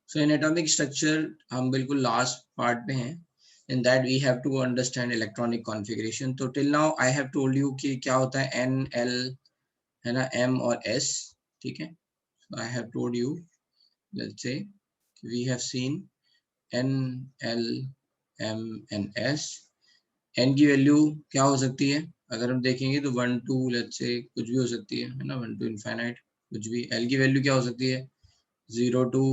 So in atomic structure हम बिल्कुल last part पे हैं. In that we have to understand electronic configuration. तो till now I have told you कि क्या होता है N, L, है ना, M और S. ठीक है. So I have told you, let's say we have seen N, L, M and S. N की वैल्यू क्या हो सकती है अगर हम देखेंगे तो 1 2 let's say कुछ भी हो सकती है ना, 1 to infinite कुछ भी. L की वैल्यू क्या हो सकती है 0 to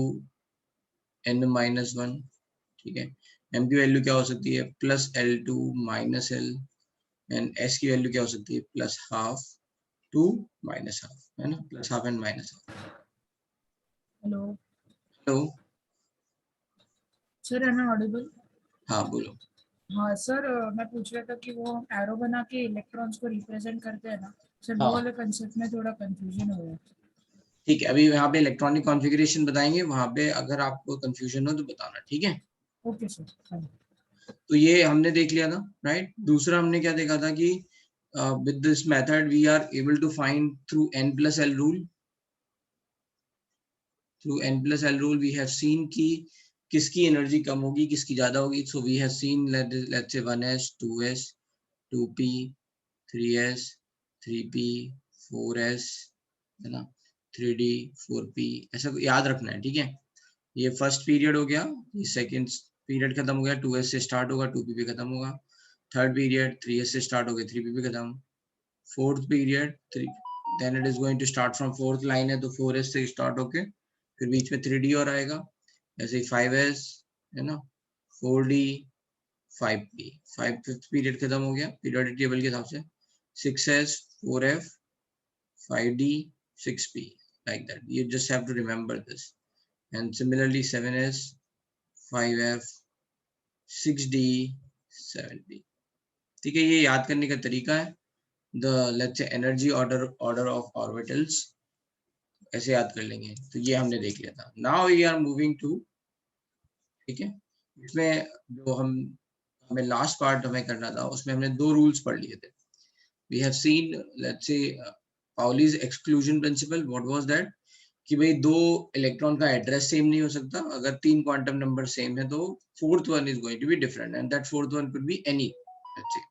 n-1. ठीक है. M की वैल्यू क्या हो सकती है +L2 -L. एंड S की वैल्यू क्या हो सकती है +12 to -12, है ना, +12 and -12. Hello hello. Sir, am I audible? हाँ बोलो. हाँ सर, मैं पूछ रहा था कि वो एरो बना के इलेक्ट्रॉन्स को रिप्रेजेंट करते हैं ना सर, वो हाँ वाले कंसेप्ट में थोड़ा कंफ्यूजन हो रहा है. ठीक है. अभी यहाँ पे इलेक्ट्रॉनिक कॉन्फ़िगरेशन बताएंगे, वहाँ पे अगर आपको कंफ्यूजन हो तो बताना. ठीक है. Okay sir. तो ये हमने देख लिया था, राइट. दूसरा हमने क्या देखा था कि with this method we are able to find through n plus l rule. Through n plus l rule we have seen कि किसकी एनर्जी कम होगी किसकी ज्यादा होगी. So we have seen let's say 1s 2s 2p 3s 3p 4s, है ना, 3d 4p. ऐसा याद रखना है. ठीक है. ये फर्स्ट पीरियड हो गया. ये सेकंड पीरियड खत्म हो गया. 2s से स्टार्ट होगा 2p पे खत्म होगा. थर्ड पीरियड 3s से स्टार्ट हो गया 3p पे खत्म. Fourth period 3, then it is going to start from fourth line है तो 4s से स्टार्ट होके फिर बीच में 3d और आएगा. ऐसे ही 5s, है ना, 4d 5p. 5 फिफ्थ पीरियड खत्म हो गया पीरियोडिक टेबल के हिसाब से. 6s 4f 5d 6p, like that. You just have to remember this. And similarly 7s 5f 6d 7p. ठीक है. ये याद करने का तरीका है. The let's say energy order of orbitals, ऐसे याद कर लेंगे. तो ये हमने देख लिया था. Now we are moving to, ठीक है, इसमें जो हमें लास्ट पार्ट हमें करना था उसमें हमने दो रूल्स पढ़ लिए थे. We have seen let's say Pauli's exclusion principle. What was that? कि भाई दो इलेक्ट्रॉन का एड्रेस सेम नहीं हो सकता. अगर तीन क्वांटम नंबर सेम है तो fourth one is going to be different and that fourth one could be any, let's say.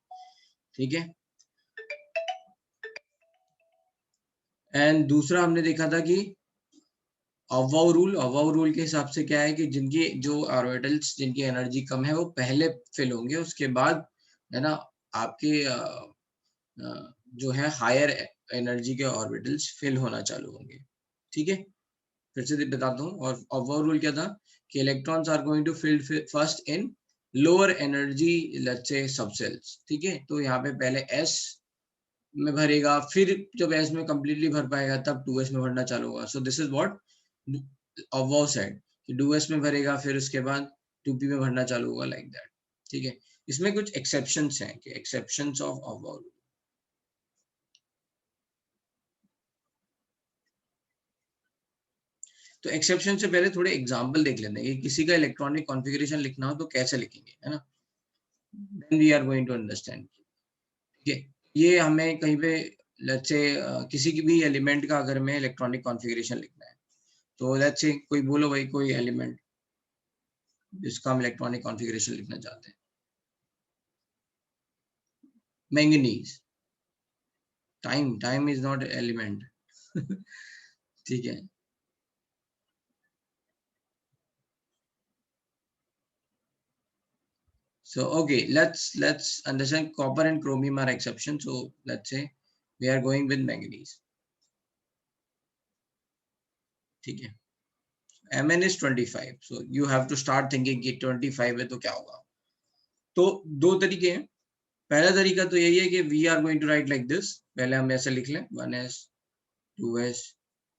ठीक है. एंड दूसरा हमने देखा था कि अवाव रूल के हिसाब से क्या है कि जिनकी जो ऑर्बिटल्स जिनकी एनर्जी कम है वो पहले फिल होंगे, उसके बाद, है ना, आपके जो है हायर एनर्जी के ऑर्बिटल्स फिल होना चालू होंगे. ठीक है. फिर से बताता हूँ. और अवाव रूल क्या था कि electrons are going to fill first in lower energy let's say subshells. ठीक है. तो यहाँ पे पहले S में भरेगा, फिर जब S में कंप्लीटली भर पाएगा तब 2s में भरना चालू होगा. सो this is what above side कि 2s में भरेगा फिर उसके बाद 2p में भरना चालू होगा, लाइक दैट. ठीक है. इसमें कुछ एक्सेप्शंस हैं कि एक्सेप्शंस ऑफ अबव. तो एक्सेप्शन से पहले थोड़े एग्जांपल देख लेते हैं कि किसी का इलेक्ट्रॉनिक कॉन्फ़िगरेशन लिखना हो तो कैसे लिखेंगे, है ना. Then we are going to understand. ठीक है. ये हमें कहीं पे लेट्स से किसी की भी एलिमेंट का अगर हमें इलेक्ट्रॉनिक कॉन्फ़िगरेशन लिखना है तो लेट्स से कोई बोलो भाई कोई एलिमेंट जिसका हम इलेक्ट्रॉनिक कॉन्फ़िगरेशन लिखना चाहते हैं. Manganese. Time is not element. ठीक है. So okay, let's understand copper and chromium are exception. So let's say we are going with manganese. ठीक है. Mn is 25. So you have to start thinking कि 25 है तो क्या होगा. तो दो तरीके हैं. पहला तरीका तो यही है कि we are going to write like this. पहले हम ऐसे लिख लें 1s 2s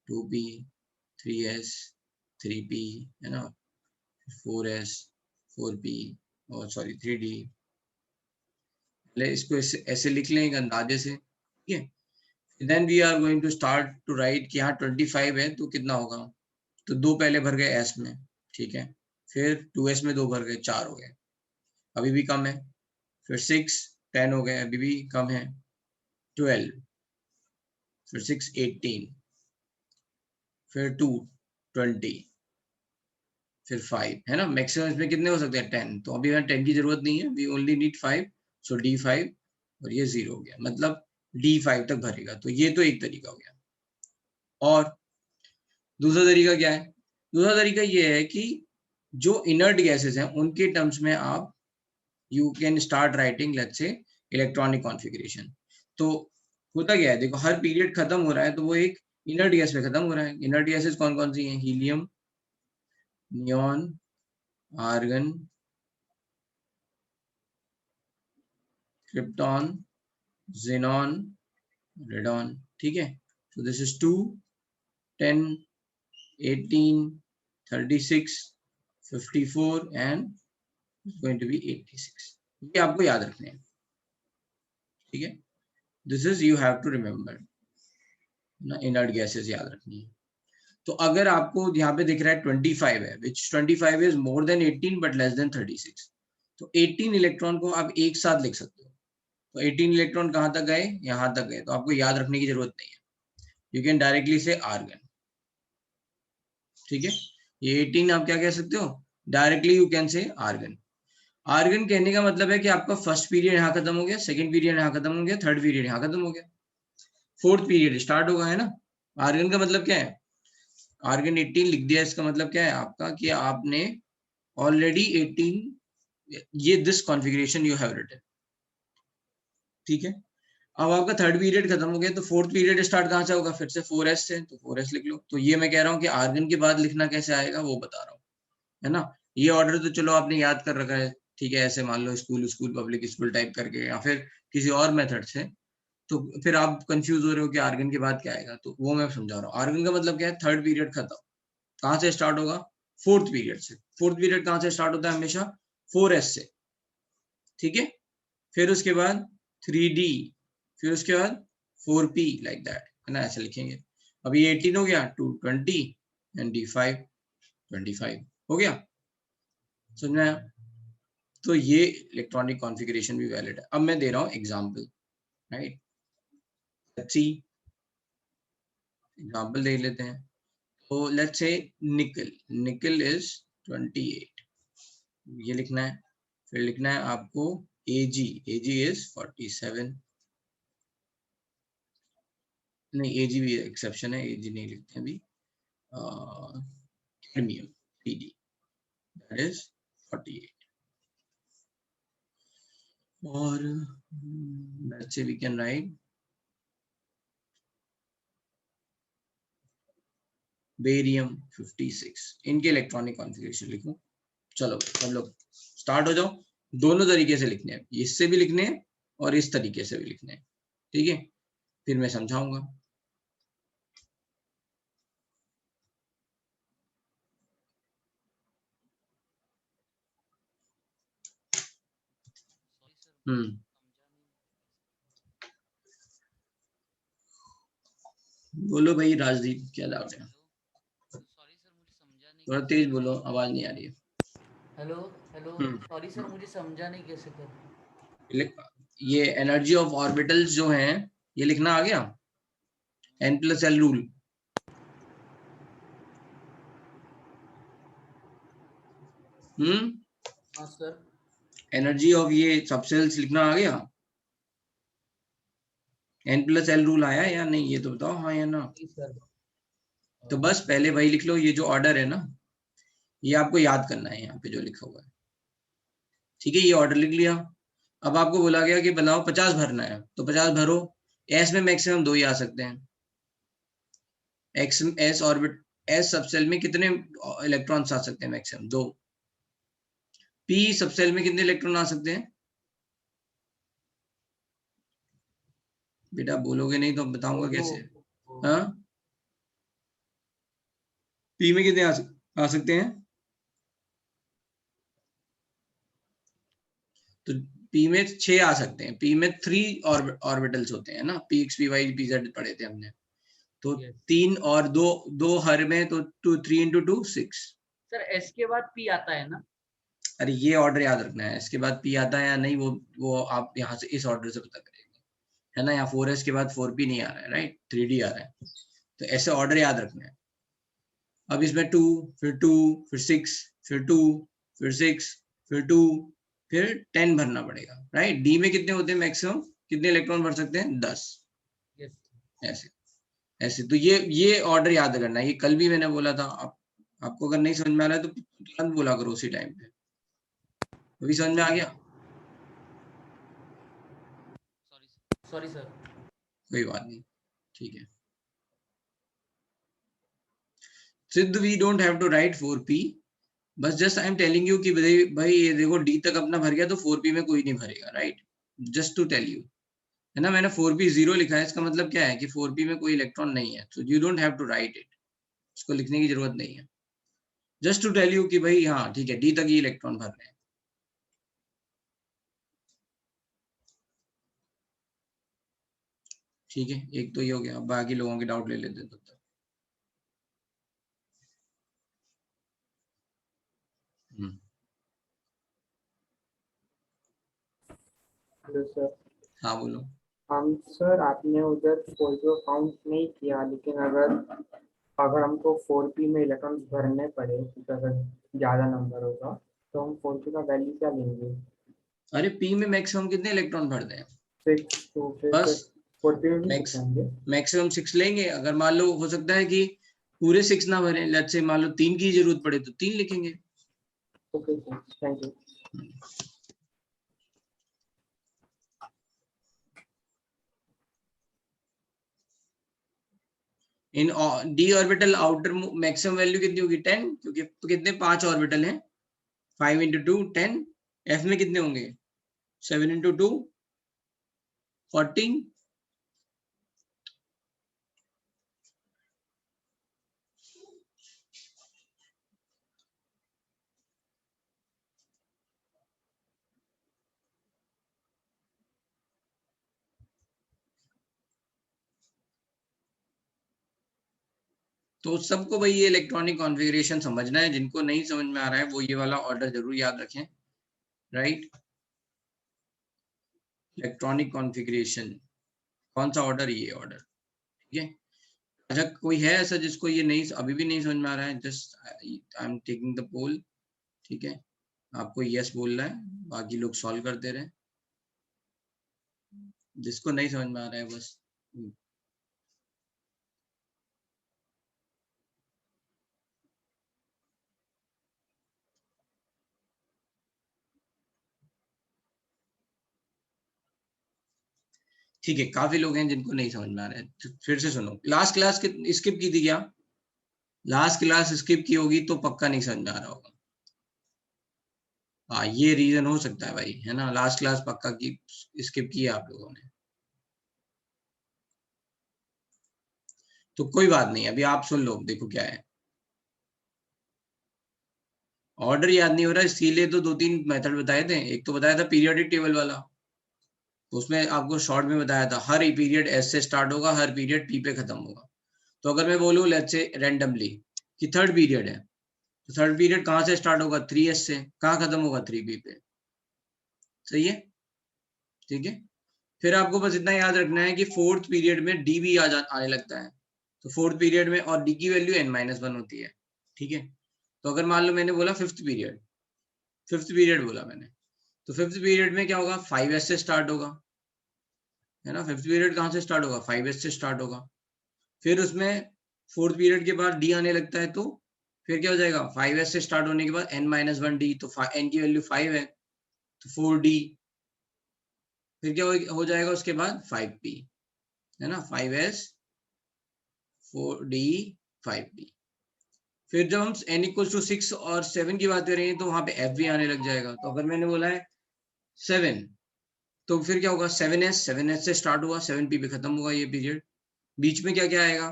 2p 3s 3p, है ना, 4s 4p और सॉरी 3d. पहले इसको ऐसे लिख लें एक अंदाजे से. ठीक है. Then we are going to start to write कि यहाँ 25 है तो कितना होगा. तो दो पहले भर गए S में. ठीक है. फिर 2s में दो भर गए 4 हो गए. अभी भी कम है. फिर 6 10 हो गए अभी भी कम है. 12 फिर 6 18 फिर 2 20 फिर 5 है ना, मैक्सिमम इसमें कितने हो सकते हैं 10, तो अभी हमें 10 की जरूरत नहीं है, we only need 5, so D5 और ये 0 हो गया, मतलब D5 तक भरेगा। तो ये तो एक तरीका हो गया। और दूसरा तरीका क्या है? दूसरा तरीका ये है कि जो इनर्ट गैसेस हैं उनके टर्म्स में आप you can start writing let's say electronic configuration. तो होता क्या है, देखो हर पीरियड खत्म हो रहा है तो वो एक इनर्ट गैस पे खत्म हो रहा है। इनर्ट गैसेस कौन कौन सी हैं? Helium, neon, argon, krypton, xenon, radon। ठीक है, so this is 2, 10, 18, 36, 54 and it's going to be 86। ये आपको याद रखने हैं, ठीक है। This is you have to remember ना, इनर्ट गैसेस याद रखनी है। तो अगर आपको यहाँ पे दिख रहा है 25 है, विच 25 is more than 18 but less than 36, तो 18 इलेक्ट्रॉन को आप एक साथ लिख सकते हो। तो 18 इलेक्ट्रॉन कहाँ तक गए? यहाँ तक गए, तो आपको याद रखने की जरूरत नहीं है, you can directly say argon. ठीक है, ये 18 आप क्या कह सकते हो? Directly you can say argon. Argon कहने का मतलब है कि आपका फर्स्ट पीरियड यहाँ खत्म हो गया, सेकंड पीरियड यहाँ खत्म हो गया, थर्ड पीरियड यहाँ खत्म हो गया, फोर्थ पीरियड स्टार्ट होगा, है ना। आर्गन का मतलब क्या है? आर्गन 18 लिख दिया, इसका मतलब क्या है आपका कि आपने ऑलरेडी 18 ये this configuration you have written. ठीक है, अब आपका थर्ड पीरियड खत्म हो गया तो फोर्थ पीरियड स्टार्ट कहाँ से होगा? फिर से 4s से, तो 4s लिख लो। तो ये मैं कह रहा हूँ कि आर्गन के बाद लिखना कैसे आएगा वो बता रहा हूँ, है ना। ये ऑर्डर तो चलो आपने याद कर रखा है, ठीक है, ऐसे मान लो school school public school type करके या फिर किसी और मेथड से। तो फिर आप कंफ्यूज हो रहे हो कि आर्गन के बाद क्या आएगा, तो वो मैं समझा रहा हूँ। आर्गन का मतलब क्या है? थर्ड पीरियड खत्म, कहाँ से स्टार्ट होगा? फोर्थ पीरियड से। फोर्थ पीरियड कहाँ से स्टार्ट होता है? हमेशा 4s से। ठीक है, फिर उसके बाद 3d, फिर उसके बाद 4p, लाइक दैट, है ना, ऐसे लिखेंगे। अभी 18 हो गया, 220 एंड D5 25 हो गया, समझ में आया? तो ये इलेक्ट्रॉनिक कॉन्फ़िगरेशन भी वैलिड है। अब मैं दे रहा हूँ example, right. Let's see, example देख लेते हैं। तो लेट्स से निकल, निकल इज 28, ये लिखना है। फिर लिखना है आपको Ag, Ag इज 47, नहीं Ag भी एक्सेप्शन है, Ag नहीं लिखते हैं अभी। Cadmium Pd, that is 48। और let's say we can write barium 56। इनके इलेक्ट्रॉनिक कॉन्फ़िगरेशन लिखो। चलो सब लोग स्टार्ट हो जाओ। दोनों तरीके से लिखने हैं, इससे भी लिखने हैं और इस तरीके से भी लिखने हैं, ठीक है। फिर मैं समझाऊंगा। बोलो भाई राजदीप, क्या डाउट है? सॉरी सर, मुझे समझा नहीं। थोड़ा तेज बोलो, आवाज नहीं आ रही है। हेलो हेलो, सॉरी सर, मुझे समझा नहीं कैसे कर। ये एनर्जी ऑफ ऑर्बिटल्स जो हैं, ये लिखना आ गया, n+l रूल। हाँ सर। एनर्जी ऑफ ये सबसेल्स लिखना आ गया, n+l रूल आया या नहीं, ये तो बताओ हाँ या ना। जी सर। तो बस पहले वही लिख लो, ये जो ऑर्डर है ना, ये आपको याद करना है यहाँ पे जो लिखा हुआ है, ठीक है। ये ऑर्डर लिख लिया। अब आपको बोला गया कि बनाओ 50 भरना है, तो 50 भरो। एस में मैक्सिमम 2 ही आ सकते हैं। X S orbit S subshell में कितने इलेक्ट्रॉन्स आ सकते हैं? मैक्सिमम 2। पी सबसेल में कितने इलेक्ट्रॉन आ सकते हैं? बेटा बोलोगे नहीं तो बताऊंगा कैसे। हाँ, पी में कितने आ सकते हैं? तो पी में 6 आ सकते हैं। पी में 3 ऑर्बिटल्स होते हैं ना, P X P Y P Z पढ़े थे हमने। तो 3 और 2, 2 हर में, तो 3 × 2 6। सर एस के बाद पी आता है ना? अरे ये ऑर्डर याद रखना है, इसके बाद पी आता है या नहीं, वो आप यहाँ से इस ऑर्डर से पता करेंगे, है ना। यहाँ 4s के बाद 4p नहीं आ रहा है, राइट, 3d आ रहा है। तो ऐसे ऑर्डर याद रखना है। अब इसमें 2, फिर 2, फिर 6, फिर 2, फिर 6, फिर 2, फिर 10 भरना पड़ेगा, राइट। डी में कितने होते हैं मैक्सिमम, कितने इलेक्ट्रॉन भर सकते हैं, 10। ऐसे ऐसे तो ये ऑर्डर याद करना है, ये कल भी मैंने बोला था। आपको अगर नहीं समझ में आ रहा है तो तुरंत बोला करो उसी टाइम पे। अभी समझ में आ गया? Sorry sir. कोई बात नहीं, ठीक है। सिद्ध we don't have to write 4p, बस just I am telling you कि भाई ये देखो डी तक अपना भर गया तो 4p में कोई नहीं भरेगा, right. Just to tell you, है ना। मैंने 4p 0 लिखा है, इसका मतलब क्या है कि 4p में कोई इलेक्ट्रॉन नहीं है, तो you don't have to write it, उसको लिखने की जरूरत नहीं है। जस्ट टू टेल यू कि भाई हाँ ठीक है, डी तक ही इलेक्ट्रॉन भर रहे हैं। ठीक है, एक तो ये हो गया, अब बाकी लोगों के डाउट ले लेते हैं तब तक। Hello sir. हाँ बोलो। हम सर आपने उधर 4p काउंट नहीं किया, लेकिन अगर हमको 4p में इलेक्ट्रॉन्स भरने पड़े, तो अगर ज़्यादा नंबर होगा तो हम 4p का वैल्यू क्या लेंगे? अरे पी में मैक्सिमम कितने इलेक्ट्रॉन भरते हैं, 6, तो फिर बस 4p में भी 6 आएंगे। मैक्सिमम 6 लेंगे। अगर मान लो हो सकता है कि पूरे 6 ना भरें, लेट्स से मान लो 3 की जरूरत पड़े तो 3 लिखेंगे। Okay sir, thank you. In D orbital outer maximum value कितनी होगी, 10, क्योंकि कितने 5 ऑर्बिटल हैं, 5 इंटू 2 10। एफ में कितने होंगे, 7 इंटू 2 14। तो सबको भाई ये इलेक्ट्रॉनिक कॉन्फ़िगरेशन समझना है, जिनको नहीं समझ में आ रहा है वो ये वाला ऑर्डर जरूर याद रखें, राइट। इलेक्ट्रॉनिक कॉन्फ़िगरेशन, कौन सा ऑर्डर, ये ऑर्डर, ठीक है। अच्छा कोई है ऐसा जिसको ये नहीं अभी भी नहीं समझ में आ रहा है, just I am taking the poll, ठीक है। आपको यस बोलना है, बाकी लोग सॉल्व करते रहे, जिसको नहीं समझ में आ रहा है बस। ठीक है, काफी लोग हैं जिनको नहीं समझ में आ रहा है, तो फिर से सुनो। लास्ट क्लास स्किप की थी क्या, लास्ट क्लास स्किप की होगी तो पक्का नहीं समझ में आ रहा होगा। हाँ ये रीजन हो सकता है भाई, है ना, लास्ट क्लास पक्का की स्किप की है आप लोगों ने, तो कोई बात नहीं, अभी आप सुन लो। देखो क्या है, ऑर्डर याद नहीं हो रहा, इसीलिए तो 2-3 मेथड बताए थे। एक तो बताया था पीरियोडिक टेबल वाला, उसमें आपको शॉर्ट में बताया था हर पीरियड एस से स्टार्ट होगा, हर पीरियड पी पे खत्म होगा। तो अगर मैं बोलूं लेट्स से रैंडमली कि थर्ड पीरियड है, तो थर्ड पीरियड कहाँ से स्टार्ट होगा, 3s से, कहाँ खत्म होगा, 3p पे। सही है, ठीक है। फिर आपको बस इतना याद रखना है कि फोर्थ पीरियड में डी भी आने लगता है, तो फोर्थ पीरियड में और डी की वैल्यू n-1 होती है, ठीक है। तो अगर मान लो मैंने बोला फिफ्थ पीरियड बोला मैंने, तो फिफ्थ पीरियड में क्या होगा, 5s से स्टार्ट होगा, है ना। फिफ्थ पीरियड कहाँ से स्टार्ट होगा, 5s से स्टार्ट होगा। फिर उसमें फोर्थ पीरियड के बाद डी आने लगता है, तो फिर क्या हो जाएगा, 5s से स्टार्ट होने के बाद n-1 डी, तो n की वैल्यू 5 है, तो 4d। फिर क्या हो जाएगा उसके बाद 5p, है ना, 5s 4d 5d। फिर जब हम n इक्वल टू 6 और 7 की बात करेंगे तो वहां पे f भी आने लग जाएगा। तो अगर मैंने बोला है 7, तो फिर क्या होगा, 7s से स्टार्ट हुआ, 7p पे खत्म हुआ ये पीरियड। बीच में क्या क्या आएगा,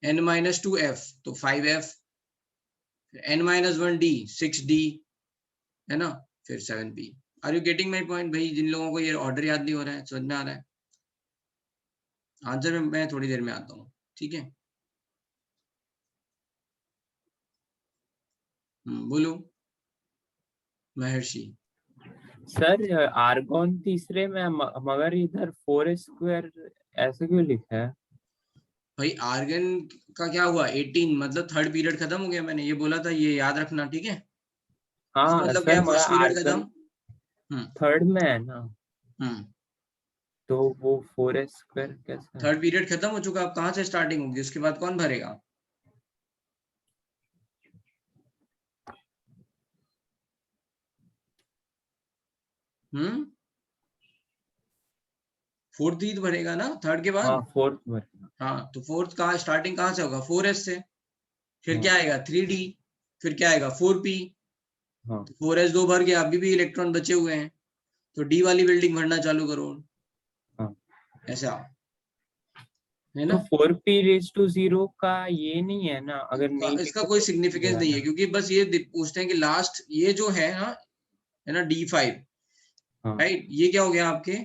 n-2f तो 5f, n-1d 6d, है ना, फिर 7p। Are you getting my point भाई, जिन लोगों को ये ऑर्डर याद नहीं हो रहा है, समझ में आ रहा है। आंसर में मैं थोड़ी देर में आता हूँ, ठीक है। बोलो महर्षि। सर आर्गोन तीसरे में मगर इधर 4 स्क्वायर ऐसे क्यों लिखा है? भाई आर्गन का क्या हुआ 18, मतलब थर्ड पीरियड खत्म हो गया, मैंने ये बोला था, ये याद रखना, ठीक है। इसका हाँ मतलब क्या सर, है, मगर फर्स्ट पीरियड आर्गन खत्म। थर्ड में है ना, हम्म तो वो 4s² कैसे है? थर्ड पीरियड खत्म हो चुका, अब कहाँ से स्टार्टिंग होगी, उसके बाद कौन भरेगा? हम्म फोर्थ ही तो भरेगा ना थर्ड के बाद। हाँ फोर्थ भरेगा। हाँ तो फोर्थ कहाँ स्टार्टिंग कहाँ से होगा, 4s से। फिर हाँ क्या आएगा 3d, फिर क्या आएगा 4p। हाँ तो 4s दो भर गया, अभी भी इलेक्ट्रॉन बचे हुए हैं, तो डी वाली बिल्डिंग भरना चालू करो, हाँ। ऐसा है तो ना। 4p⁻0 का ये नहीं है ना, अगर नहीं इसका कोई लिखोगे तो सिग्निफिकेंस नहीं है, जाएगा। क्योंकि बस ये पूछते हैं कि लास्ट ये जो है ना, d5, हाँ राइट, ये क्या हो गया आपके,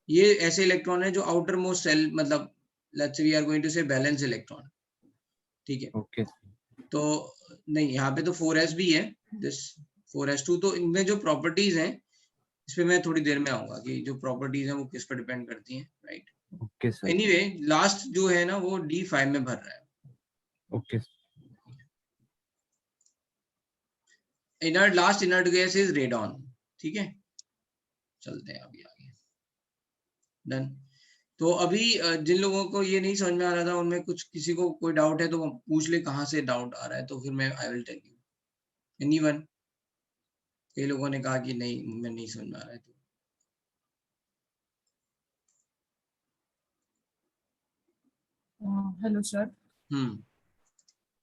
ये ऐसे इलेक्ट्रॉन है जो आउटर मोस्ट सेल, मतलब let's say we are going to say valence electron, ठीक है। ओके। तो नहीं, यहाँ पे तो 4s भी है, दिस 4s2, तो इनमें जो प्रॉपर्टीज हैं, इस पे मैं थोड़ी देर में आऊंगा कि जो प्रॉपर्टीज हैं वो किस पर डिपेंड करती हैं, right. Okay sir. Anyway last जो है ना वो d5 में भर रहा है। Okay. Inert, last inert gas is radon, ठीक है। चलते हैं अभी आगे, डन। तो अभी जिन लोगों को ये नहीं समझ में आ रहा था, उनमें कुछ किसी को कोई डाउट है तो वो पूछ ले कहाँ से डाउट आ रहा है, तो फिर मैं I will tell you. Anyone? कई लोगों ने कहा कि नहीं मैं नहीं समझ में आ रहा है, तो हेलो सर। हम्म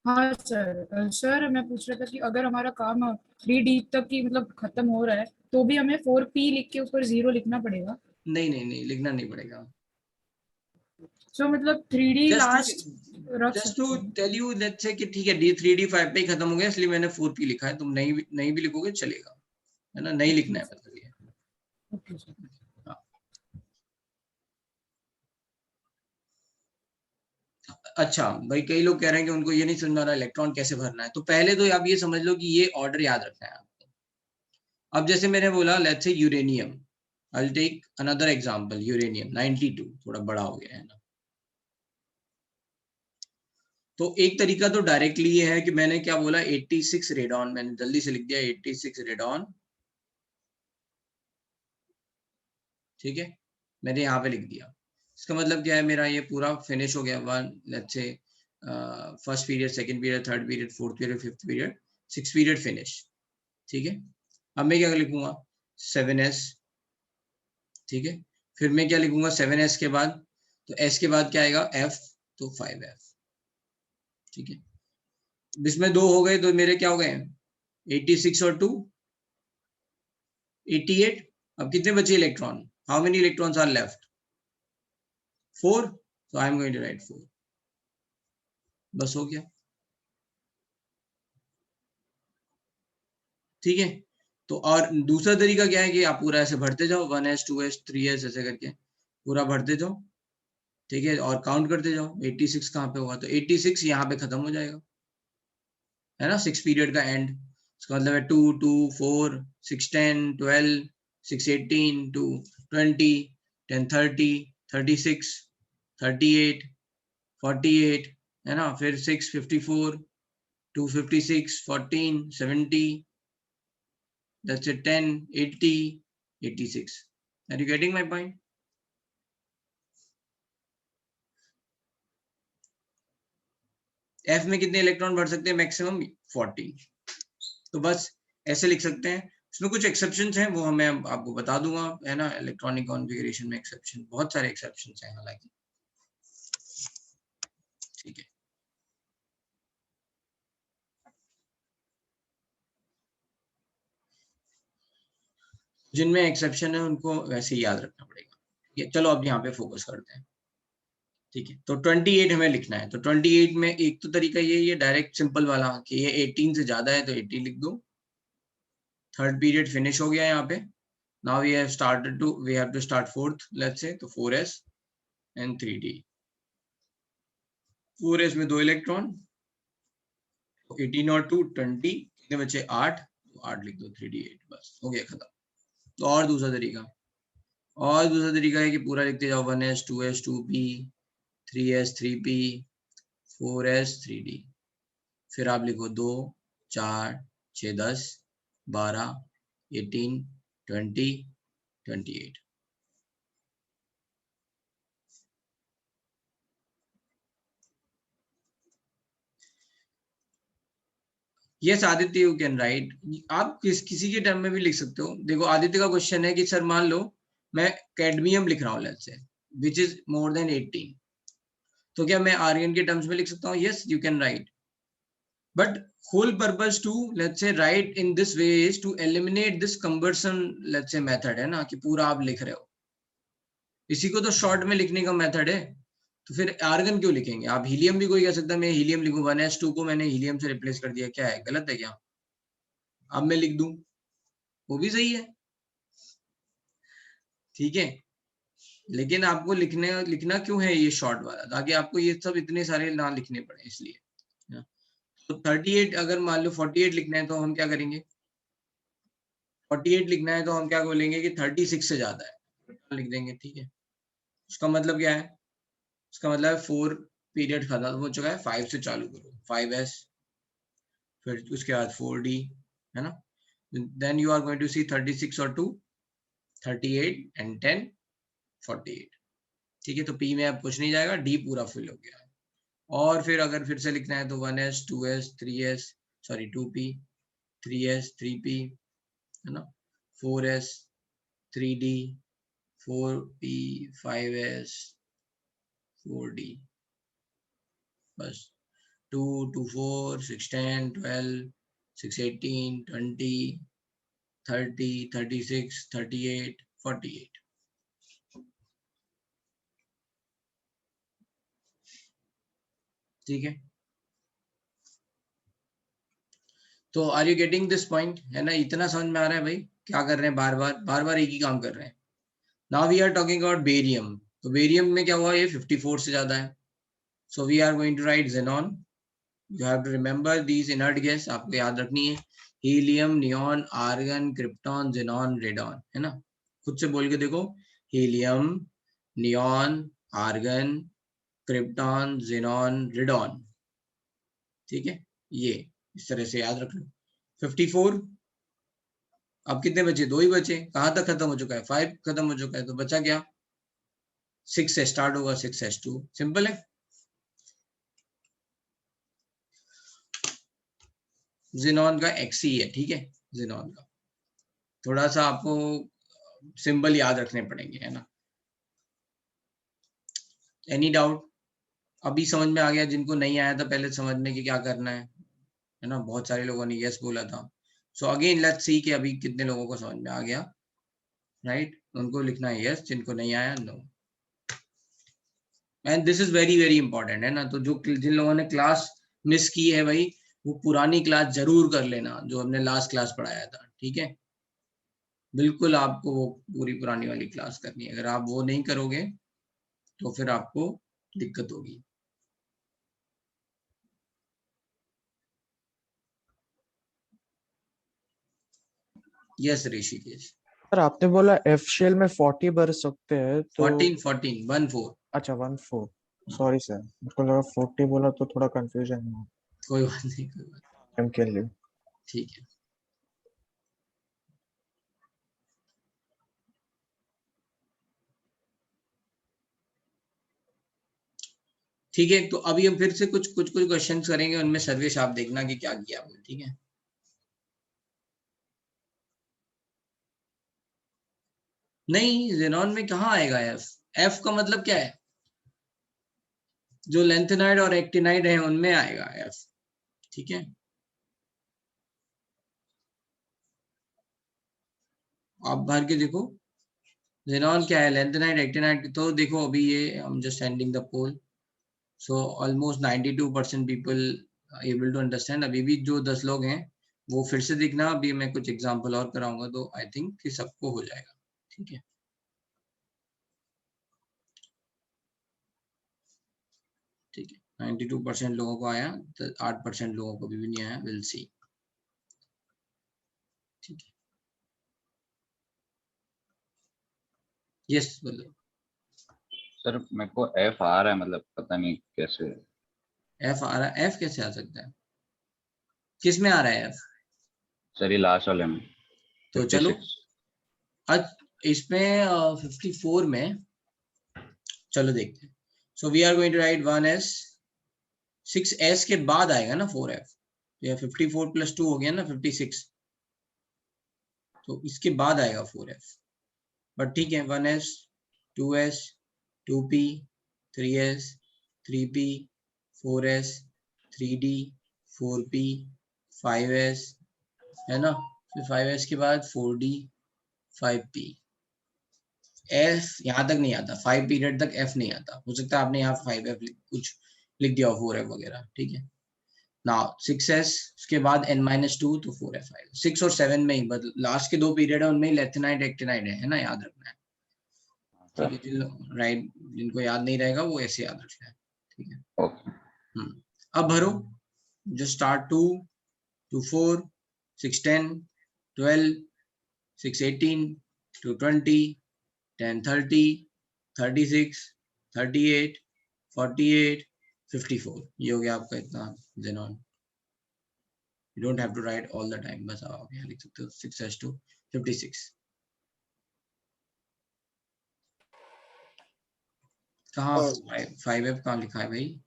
हाँ सर, सर मैं पूछ रहा था कि अगर हमारा काम 3D तक की मतलब खत्म हो रहा है तो भी हमें 4P लिख के ऊपर 0 लिखना पड़ेगा? नहीं नहीं नहीं, लिखना नहीं पड़ेगा। सो मतलब 3D जस्ट टू लास्ट रख जस्ट टू सकते हैं? टेल यू लेट्स से कि ठीक है, d3d5 पे ही खत्म हो गया, इसलिए मैंने 4p लिखा है, तुम नहीं भी लिखोगे चलेगा, है ना, नहीं लिखना है मतलब ये। Okay sir. हाँ। अच्छा भाई, कई लोग कह रहे हैं कि उनको ये नहीं समझ आ रहा इलेक्ट्रॉन कैसे भरना है, तो पहले तो आप ये समझ लो कि ये ऑर्डर याद रखना है आपको। अब जैसे मैंने बोला let's say uranium, I will take another example, uranium 92, थोड़ा बड़ा हो गया है ना। तो एक तरीका तो डायरेक्टली ये है कि मैंने क्या बोला 86 रेडॉन, मैंने जल्दी से लिख दिया 86 रेडॉन, ठीक है, मैंने यहाँ पे लिख दिया। इसका मतलब क्या है, मेरा ये पूरा फिनिश हो गया, one let's say first period, second period, third period, fourth period, fifth period, six period finish, ठीक है। अब मैं क्या लिखूंगा 7s, ठीक है। फिर मैं क्या लिखूंगा 7s के बाद, तो s के बाद क्या आएगा f, तो 5f, ठीक है। इसमें दो हो गए तो मेरे क्या हो गए 86 और 2 88। अब कितने बचे electron, how many electrons are left, 4, so I am going to write 4, बस हो गया, ठीक है। तो और दूसरा तरीका क्या है कि आप पूरा ऐसे भरते जाओ 1s 2s 3s ऐसे करके पूरा भरते जाओ, ठीक है, और काउंट करते जाओ 86 कहाँ पे होगा, तो 86 यहाँ पे खत्म हो जाएगा, है ना, सिक्स पीरियड का एंड। इसका मतलब है 2 2 4 6 10 12 6 18 2 20 10 30 36 38 48, है ना, फिर 6 54 2 56 14 70, that's it 10 80 86। Are you getting my point? F में कितने इलेक्ट्रॉन भर सकते हैं मैक्सिमम 40, तो बस ऐसे लिख सकते हैं। इसमें कुछ एक्सेप्शंस हैं, वो मैं आपको बता दूंगा, है ना, इलेक्ट्रॉनिक कॉन्फ़िगरेशन में एक्सेप्शन, बहुत सारे एक्सेप्शंस हैं हालांकि, ठीक है। जिनमें एक्सेप्शन है उनको वैसे ही याद रखना पड़ेगा, ठीक है। चलो अब यहाँ पे फोकस करते हैं, ठीक है। तो 28 हमें लिखना है, तो 28 में एक तो तरीका ये डायरेक्ट सिंपल वाला कि ये 18 से ज्यादा है तो 80 लिख दो। थर्ड पीरियड फिनिश हो गया यहाँ पे, now we have to start fourth, let's say, तो 4s एंड 3d। 4s में 2 इलेक्ट्रॉन, 18 और 2 20, कितने बचे 8, तो 8 लिख दो 3d8, बस हो गया खत्म। तो और दूसरा तरीका है कि पूरा लिखते जाओ 1s 2s 2p 3s 3p 4s 3d। फिर आप लिखो 2 4 6 10 12 18 20 28। Yes Aditya you can write. आप किसी के टर्म में भी लिख सकते हो। देखो आदित्य का क्वेश्चन है कि सर मान लो मैं कैडमियम लिख रहा हूँ let's say which is more than 18, तो क्या मैं आर्गन के टर्म्स में लिख सकता हूँ? Yes you can write, but whole purpose to let's say write in this way is to eliminate this conversion let's say method, है ना, कि पूरा आप लिख रहे हो। इसी को तो शॉर्ट में लिखने का मेथड है। तो फिर आर्गन क्यों लिखेंगे? आप हीलियम भी कोई कह सकता है मैं हीलियम लिखूं, 1s2 को मैंने हीलियम से रिप्लेस कर दिया, क्या है, गलत है क्या? अब मैं लिख दूं वो भी सही है, ठीक है। लेकिन आपको लिखना क्यों है ये शॉर्ट वाला, ताकि आपको ये सब इतने सारे ना लिखने पड़े, इसलिए। तो 38 अगर मान लो 48 लिखना है तो हम क्या करेंगे? 48 लिखना है तो हम क्या बोलेंगे कि 36 से ज्यादा है, लिख देंगे, ठीक है। उसका मतलब क्या है? उसका मतलब है 4 पीरियड खत्म हो चुका है, 5 से चालू करो, 5s, फिर उसके बाद 4d, है ना। Then you are going to see 36 और 2 38 एंड 10 48, ठीक है। तो p में अब कुछ नहीं जाएगा, d पूरा फिल हो गया है। और फिर अगर फिर से लिखना है तो 1s 2s 3s sorry 2p 3s 3p, है ना, 4s 3d 4p 5s 4d, बस 2 2 4 6 10 12 6 18 20 30 36 38 48, ठीक है। तो are you getting this point, है ना? इतना समझ में आ रहा है भाई? क्या कर रहे हैं, बार बार एक ही काम कर रहे हैं। Now we are talking about barium. तो बेरियम में क्या हुआ, ये 54 से ज्यादा है, so we are going to write xenon। You have to remember these inert gas, आपको याद रखनी है, helium, neon, argon, krypton, xenon, radon, है ना। खुद से बोल के देखो, helium, neon, argon, krypton, xenon, radon, ठीक है। ये इस तरह से याद रख लो। 54, अब कितने बचे? 2 ही बचे। कहाँ तक खत्म हो चुका है? 5 खत्म हो चुका है, तो बचा क्या? 6 से स्टार्ट होगा, 6s2, सिंपल है। जेनॉन का एक्स ही है, ठीक है। जेनॉन का थोड़ा सा आपको सिंबल याद रखने पड़ेंगे, है ना। Any doubt? अभी समझ में आ गया? जिनको नहीं आया था पहले समझने की क्या करना है ना, बहुत सारे लोगों ने यस बोला था। सो अगेन लेट्स सी कि अभी कितने लोगों को समझ में आ गया, राइट। उनको लिखना है यस, जिनको नहीं आया no. And this is very very important, है ना। तो जो जिन लोगों ने क्लास मिस की है भाई, वो पुरानी क्लास जरूर कर लेना जो हमने लास्ट क्लास पढ़ाया था, ठीक है। बिल्कुल आपको वो पूरी पुरानी वाली क्लास करनी है। अगर आप वो नहीं करोगे तो फिर आपको दिक्कत होगी। यस ऋषिकेश। सर आपने बोला एफ शेल में 40 भर सकते हैं तो 14 14। अच्छा 14। सॉरी सर, मुझको लगा 40 बोला तो थोड़ा कंफ्यूजन हुआ। कोई बात नहीं, कोई बात एम के लिए ठीक है। ठीक है, तो अभी हम फिर से कुछ क्वेश्चंस करेंगे, उनमें सर्वेश आप देखना कि क्या किया आपने, ठीक है। नहीं, जेनॉन में कहाँ आएगा एफ? एफ का मतलब क्या है? जो लेंथेनाइड और एक्टिनाइड है उनमें आएगा एफ, ठीक है। आप भर के देखो जेनॉन क्या है, लेंथेनाइड, एक्टिनाइड। तो देखो अभी ये हम just ending the poll, so almost 92% people able to understand. अभी भी जो 10 लोग हैं वो फिर से देखना, अभी मैं कुछ एग्जांपल और कराऊंगा तो आई थिंक कि सबको हो जाएगा, ठीक है। ठीक है, 92% लोगों को आया, तो 8% लोगों को भी नहीं आया, विल सी, ठीक है। यस बोलो। सर मेरे को एफ आ रहा है, मतलब पता नहीं कैसे। एफ आ रहा है? एफ कैसे आ सकता है? किस में आ रहा है एफ? सर ये लास्ट वाले में तो चलो 56। आज इसमें 54 में चलो देखते हैं। So we are going to write 1s, 6s के बाद आएगा ना 4f, तो यह 54 + 2 हो गया ना 56, तो इसके बाद आएगा 4f। बट ठीक है, 1s 2s 2p 3s 3p 4s 3d 4p 5s, है ना? फिर 5s के बाद 4d 5p। एफ यहाँ तक नहीं आता, 5 पीरियड तक एफ नहीं आता। हो सकता है आपने यहाँ 5f कुछ लिख दिया 4f वगैरह, ठीक है। नाउ 6s उसके बाद n-2 तो 4f आएगा। 6 और 7 में ही लास्ट के 2 पीरियड है, उनमें ही लेथिनाइड एक्टिनाइड है ना, याद रखना है, ठीक है। राइट, जिनको याद नहीं रहेगा वो ऐसे याद रखना है, ठीक है। ओके। अब भरो, जो स्टार्ट 2 2 4 6 10 12 6 18 2 20 10 30 36 38 48 54, ये हो गया आपका इतना xenon। You don't have to write all the time, बस आप यहाँ लिख सकते हो 6s to 56। कहाँ 5f कहाँ लिखा है भाई?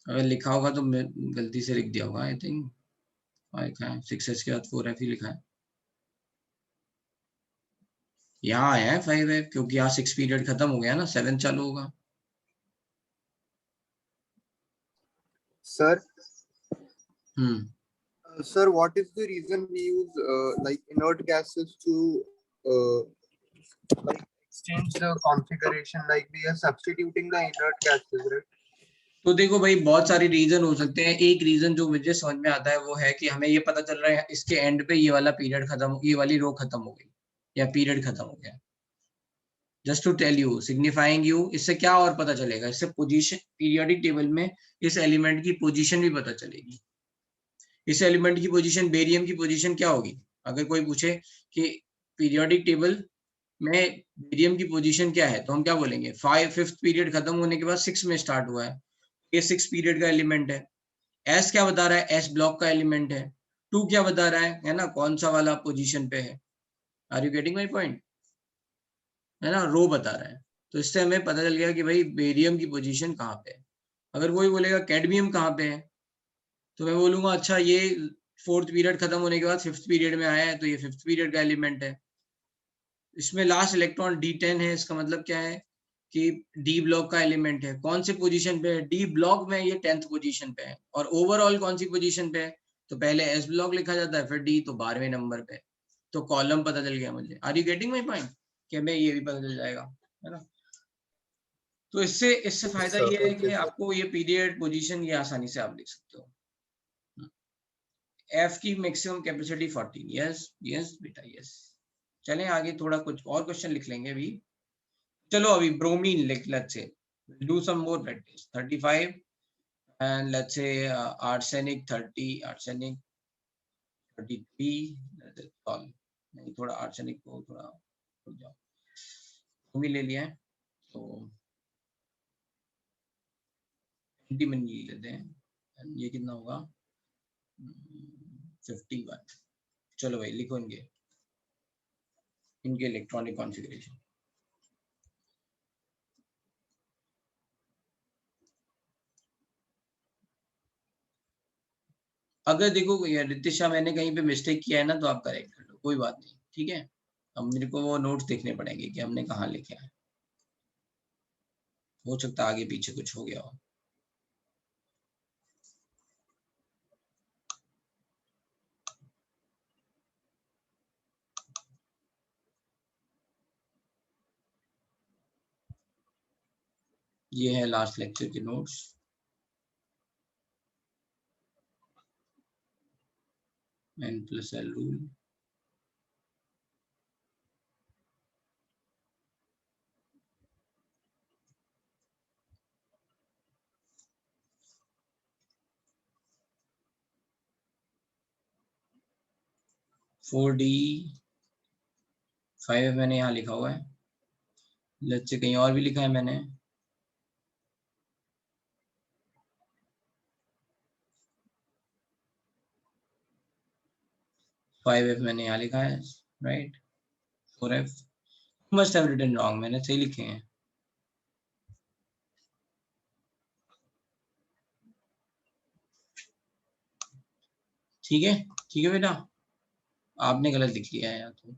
अगर लिखा होगा तो मैं गलती से लिख दिया होगा, आई थिंक। लिखा है 6s के बाद 4f ही लिखा है। यहाँ आया है 5f, क्योंकि यहाँ 6 पीरियड खत्म हो गया ना, 7 चालू होगा। Sir, hmm sir, what is the reason we use like inert gases to like exchange the configuration? Like we are substituting the inert gases, right? तो देखो भाई, बहुत सारे रीजन हो सकते हैं। एक रीजन जो मुझे समझ में आता है वो है कि हमें ये पता चल रहा है इसके एंड पे ये वाला पीरियड खत्म, ये वाली रो खत्म हो गई या पीरियड खत्म हो गया। Just to tell you, signifying you, इससे क्या और पता चलेगा? इससे पोजीशन, पीरियोडिक टेबल में इस एलिमेंट की पोजीशन भी पता चलेगी। इस एलिमेंट की पोजीशन, बेरियम की पोजीशन क्या होगी? अगर कोई पूछे कि पीरियोडिक टेबल में बेरियम की पोजीशन क्या है, तो हम क्या बोलेंगे? 5th पीरियड खत्म होने के बाद 6 में स्टार्ट हुआ है, ये 6 पीरियड का एलिमेंट है। एस क्या बता रहा है? एस ब्लॉक का एलिमेंट है। 2 क्या बता रहा है ना, कौन सा वाला पोजीशन पे है। Are you getting my point? है ना, रो बता रहा है। तो इससे हमें पता चल गया कि भाई बेरियम की पोजीशन कहाँ पे है। अगर वही बोलेगा कैडमियम कहाँ पे है, तो मैं बोलूंगा अच्छा ये 4th पीरियड खत्म होने के बाद 5th पीरियड में आया है, तो ये 5th पीरियड का एलिमेंट है। इसमें लास्ट इलेक्ट्रॉन D10 है, इसका मतलब क्या है कि डी ब्लॉक का एलिमेंट है। कौन से पोजीशन पे है? डी ब्लॉक में ये 10th पोजीशन पे है। और ओवरऑल कौन सी पोजीशन पे है? तो पहले एस ब्लॉक लिखा जाता है, फिर डी, तो 12वें नंबर पे। तो कॉलम पता चल गया मुझे। Are you getting my point? कि हमें ये भी पता चल जाएगा, है ना। तो इससे इससे फायदा ये है कि आपको ये पीरियड पोजीशन ये आसानी से आप लिख सकते हो। एफ की मैक्सिमम कैपेसिटी 14। यस यस बेटा यस। चलें आगे, थोड़ा कुछ और क्वेश्चन लिख लेंगे अभी। चलो अभी bromine, let's say do some more practice। 35 and let's say arsenic 30, arsenic 33। that's all। नहीं, थोड़ा arsenic को थोड़ा रुक जाओ, ब्रोमीन ले लिया है तो एंटीमनी ले लेते हैं। ये कितना होगा? 51। चलो भाई लिखो इनके इलेक्ट्रॉनिक कॉन्फ़िगरेशन। अगर देखो रितिशा मैंने कहीं पे मिस्टेक किया है ना, तो आप करेक्ट कर लो, कोई बात नहीं, ठीक है। अब मेरे को वो नोट्स देखने पड़ेंगे कि हमने कहाँ लिखा है। हो सकता है आगे पीछे कुछ हो गया हो। ये है लास्ट लेक्चर के notes. N+L rule. Four D 5 मैंने यहाँ लिखा हुआ है। लेट्स से कहीं और भी लिखा है मैंने, फाइव एफ मैंने यहाँ लिखा है, right, 4f must have written wrong, मैंने सही लिखे हैं। ठीक है, ठीक है बेटा, आपने गलत लिख लिया है यहाँ तो।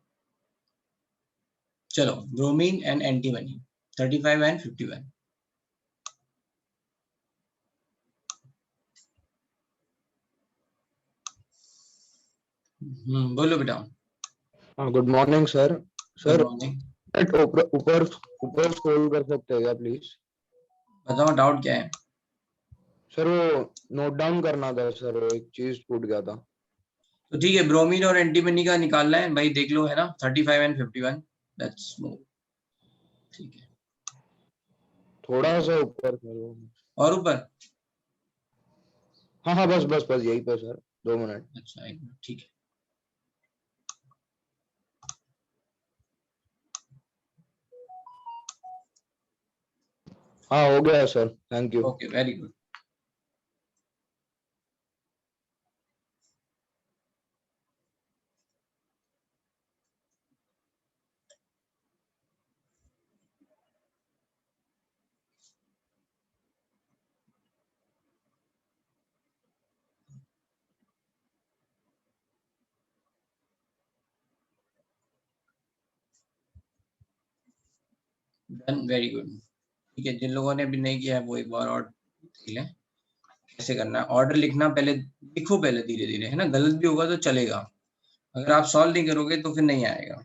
चलो ब्रोमीन एंड एंटीमनी 35 एंड 51। बोलो बेटा। Good morning sir. Sir good morning. ऊपर ऊपर ऊपर स्क्रॉल कर सकते हैं क्या प्लीज? बताओ डाउट क्या है। सर वो नोट डाउन करना था सर, एक चीज छूट गया था। तो ठीक है, ब्रोमीन और एंटीमनी का निकालना है भाई, देख लो है ना, 35 एंड 51। Let's move. ठीक है, थोड़ा सा ऊपर सर वो। और ऊपर। हाँ हाँ बस बस बस यही पे सर, 2 मिनट। अच्छा एक मिनट, ठीक है। हाँ हो गया sir, thank you. Okay, very good. Done, very good. ठीक है, जिन लोगों ने अभी नहीं किया है वो एक बार और देख लें कैसे करना है। ऑर्डर लिखना पहले, लिखो पहले धीरे धीरे, है ना, गलत भी होगा तो चलेगा, अगर आप सॉल्व नहीं करोगे तो फिर नहीं आएगा।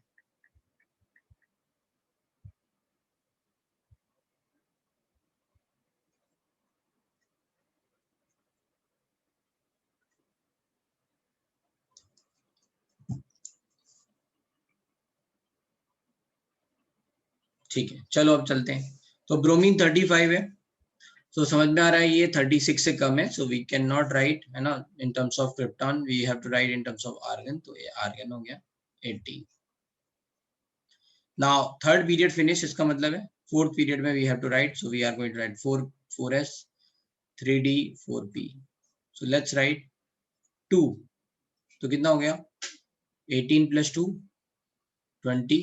ठीक है, चलो अब चलते हैं। तो ब्रोमीन 35 है, तो समझ में आ रहा है ये 36 से कम है, so we can not write, है ना, in terms of krypton, we have to write in terms of argon, तो ये आर्गन हो गया 18। नाउ थर्ड पीरियड फिनिश, इसका मतलब है फोर्थ पीरियड में we have to write, so we are going to write 4s 3d 4p। So let's write 2, तो कितना हो गया 18 + 2 20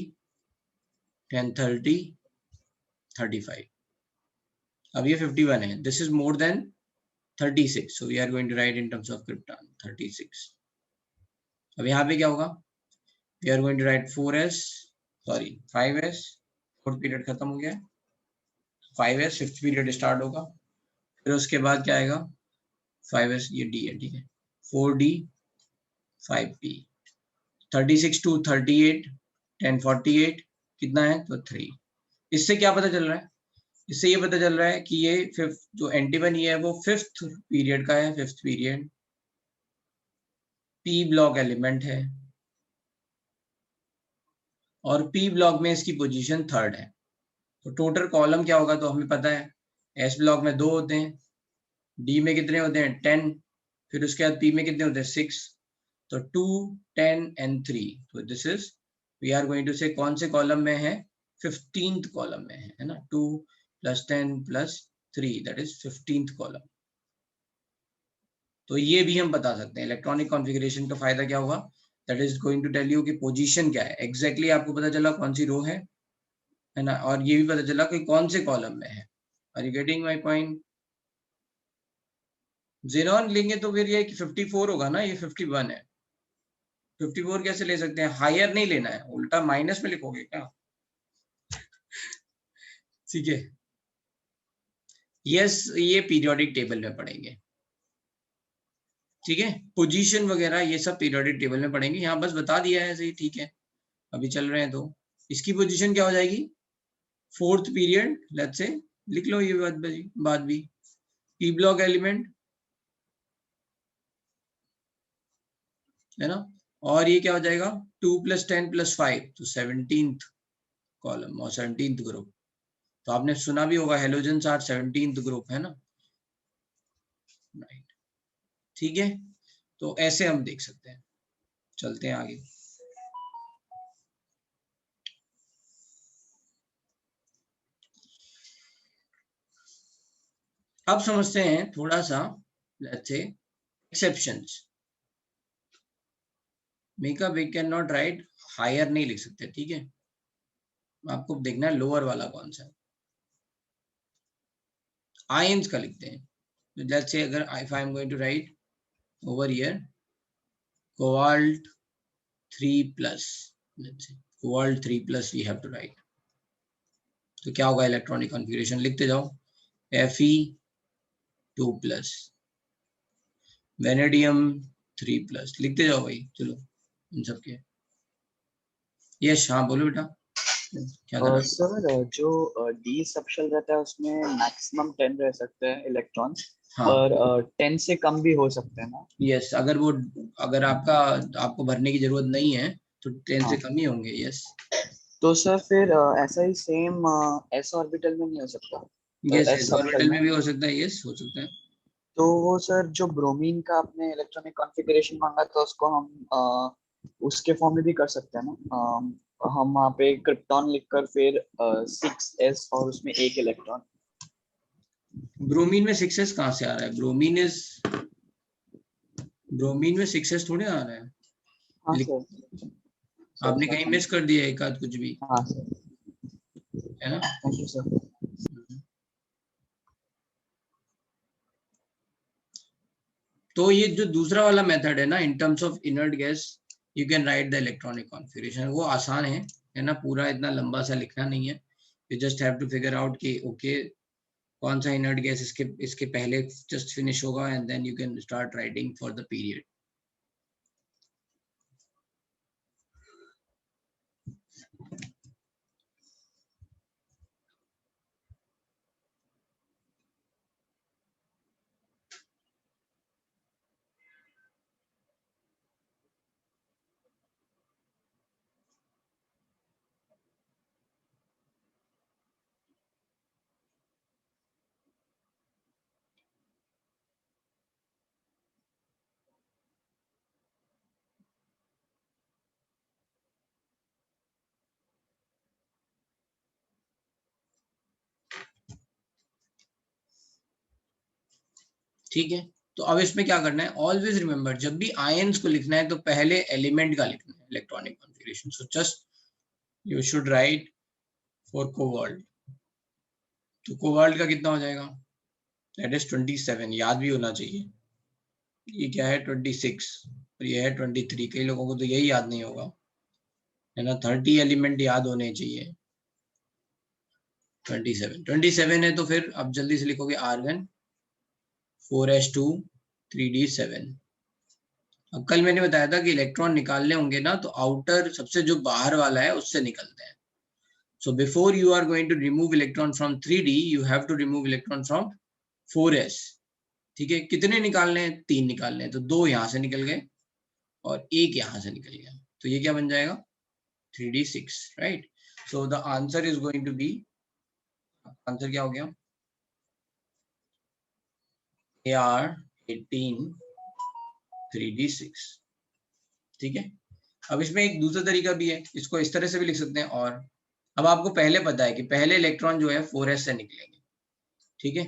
10 30 35। अब ये 51 है, this is more than 36, so we are going to write in terms of krypton 36। अब यहाँ पे क्या होगा, we are going to write 5s, fourth period खत्म हो गया, 5s फिफ्थ पीरियड स्टार्ट होगा, फिर उसके बाद क्या आएगा 5s, ये d है, ठीक है, 4d 5p 36 to 38 10 48 कितना है, तो 3। इससे क्या पता चल रहा है, इससे ये पता चल रहा है कि ये फिफ्थ जो एंटीमनी है वो फिफ्थ पीरियड का है, fifth period P block element है, और पी ब्लॉक में इसकी पोजीशन थर्ड है। तो टोटल कॉलम क्या होगा, तो हमें पता है एस ब्लॉक में 2 होते हैं, डी में कितने होते हैं 10, फिर उसके बाद पी में कितने होते हैं 6, तो 2 10 एंड 3, तो this is, we are going to say कौन से कॉलम में है, 15th कॉलम में है ना, 2 + 10 + 3 दैट इज 15th कॉलम। तो ये भी हम बता सकते हैं, इलेक्ट्रॉनिक कॉन्फ़िगरेशन का फायदा क्या होगा, that is going to tell you कि पोजीशन क्या है, एग्जैक्टली आपको पता चला कौन सी रो है ना, और ये भी पता चला कि कौन से कॉलम में है। Are you getting my point. Xenon लेंगे तो फिर ये 54 होगा ना, ये 51 है, 54 कैसे ले सकते हैं, हायर नहीं लेना है, उल्टा माइनस में लिखोगे क्या। ठीक है, यस, ये पीरियोडिक टेबल में पढ़ेंगे, ठीक है, पोजीशन वगैरह ये सब पीरियोडिक टेबल में पढ़ेंगे, यहाँ बस बता दिया है ऐसे ही, ठीक है, अभी चल रहे हैं। तो इसकी पोजीशन क्या हो जाएगी, फोर्थ पीरियड, लेट्स से लिख लो ये बात भी, पी ब्लॉक एलिमेंट है ना, और ये क्या हो जाएगा 2 + 10 + 5, तो 17th कॉलम और 17th ग्रुप। तो आपने सुना भी होगा हेलोजेंस आर 17th ग्रुप, है ना, राइट, ठीक है, तो ऐसे हम देख सकते हैं। चलते हैं आगे। अब समझते हैं थोड़ा सा, let's say exceptions. Make we can not write higher, नहीं लिख सकते, ठीक है। आपको देखना है लोअर वाला कौन सा है। आयंस का लिखते हैं। लेट्स से अगर if I am going to write over here cobalt 3+, let's say cobalt 3+ we have to write. तो क्या होगा इलेक्ट्रॉनिक कॉन्फ़िगरेशन, लिखते जाओ Fe2+, वेनेडियम 3+, लिखते जाओ भाई। चलो इन सब के। यस हाँ बोलो बेटा, क्या कर रहा है? सर जो डी सबशेल रहता है उसमें मैक्सिमम 10 रह सकते हैं इलेक्ट्रॉन्स, हाँ पर 10 से कम भी हो सकते हैं ना? यस, अगर आपको भरने की जरूरत नहीं है तो 10 से कम ही होंगे। यस तो सर फिर ऐसा ही सेम एस ऑर्बिटल में नहीं हो सकता? Yes, S S orbital subshell में भी हो सकता है। यस हो सकता है। तो वो सर जो ब्रोमीन का आपने इलेक्ट्रॉनिक कॉन्फ़िगरेशन मांगा था उसको हम उसके फॉर्म में भी कर सकते हैं ना? हम वहाँ पे क्रिप्टॉन लिखकर फिर 6s और उसमें एक इलेक्ट्रॉन। ब्रोमीन में 6s कहाँ से आ रहा है? ब्रोमीन में 6s थोड़ी आ रहा है। हाँ सर, आपने कहीं मिस कर दिया एक आध कुछ भी, हाँ सर, है ना। Thank you sir. तो ये जो दूसरा वाला मेथड है ना, in terms of inert gas you can write the electronic configuration, वो आसान है ना, पूरा इतना लंबा सा लिखना नहीं है। You just have to figure out कि ओके कौन सा इनर्ट गैस इसके पहले जस्ट फिनिश होगा, and then you can start writing for the period. ठीक है, तो अब इसमें क्या करना है, ऑलवेज रिमेंबर जब भी आयंस को लिखना है तो पहले एलिमेंट का लिखना है electronic configuration. So just you should write for cobalt. तो कोबाल्ट का कितना हो जाएगा, दैट इज 27, याद भी होना चाहिए। ये क्या है 26 और ये है 23, कई लोगों को तो यही याद नहीं होगा, है ना। 30 एलिमेंट याद होने चाहिए। 27 है तो फिर अब जल्दी से लिखोगे आर्गन 4s2 3d7। अब कल मैंने बताया था कि इलेक्ट्रॉन निकालने होंगे ना, तो आउटर सबसे जो बाहर वाला है उससे निकलते हैं। So before you are going to remove electron from 3d you have to remove electron from 4s। ठीक है, कितने निकालने हैं? 3 निकालने हैं, तो 2 यहाँ से निकल गए और 1 यहाँ से निकल गया, तो ये क्या बन जाएगा 3d6, right. So the answer is going to be, answer क्या हो गया AR18 3d6। ठीक है, अब इसमें एक दूसरा तरीका भी है, इसको इस तरह से भी लिख सकते हैं। और अब आपको पहले पता है कि पहले इलेक्ट्रॉन जो है 4s से निकलेंगे, ठीक है।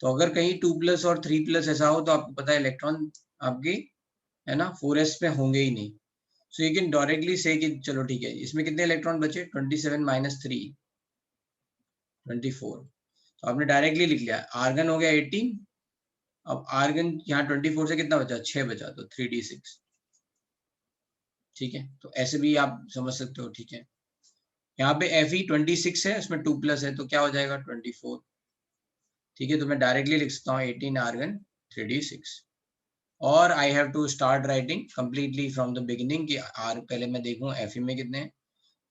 तो अगर कहीं 2+ और 3+ ऐसा हो तो आपको पता है इलेक्ट्रॉन आपके, है ना, 4s में होंगे ही नहीं। सो यू कैन डायरेक्टली से कि चलो ठीक है, इसमें कितने इलेक्ट्रॉन बचे, 27 - 3 24। तो आपने डायरेक्टली लिख लिया, आर्गन हो गया 18। अब आर्गन यहाँ 24 से कितना बचा, 6 बचा, तो 3d6। ठीक है, तो ऐसे भी आप समझ सकते हो। ठीक है, यहाँ पे Fe26 है, उसमें 2+ है, तो क्या हो जाएगा 24। ठीक है, तो मैं डायरेक्टली लिख सकता हूँ 18 आर्गन 3d6। और I have to start writing completely from the beginning कि पहले मैं देखूँ Fe में कितने हैं।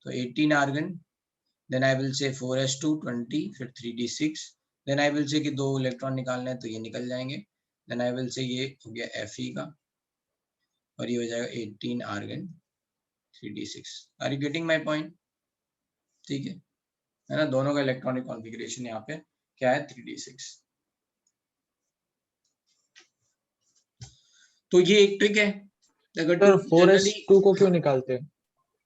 तो 18 argon, then I will say 4s2 20, फिर 3d6, then I will say कि 2 इलेक्ट्रॉन निकालने हैं तो ये निकल जाएंगे, देन आई विल से ये हो गया Fe का, और ये हो जाएगा 18 argon 3d6। Are you getting my point? ठीक है ना, दोनों का इलेक्ट्रॉनिक कॉन्फ़िगरेशन यहाँ पे क्या है 3d6। तो ये एक ट्रिक है। अगर सर जनरली 4s2 को क्यों निकालते हैं?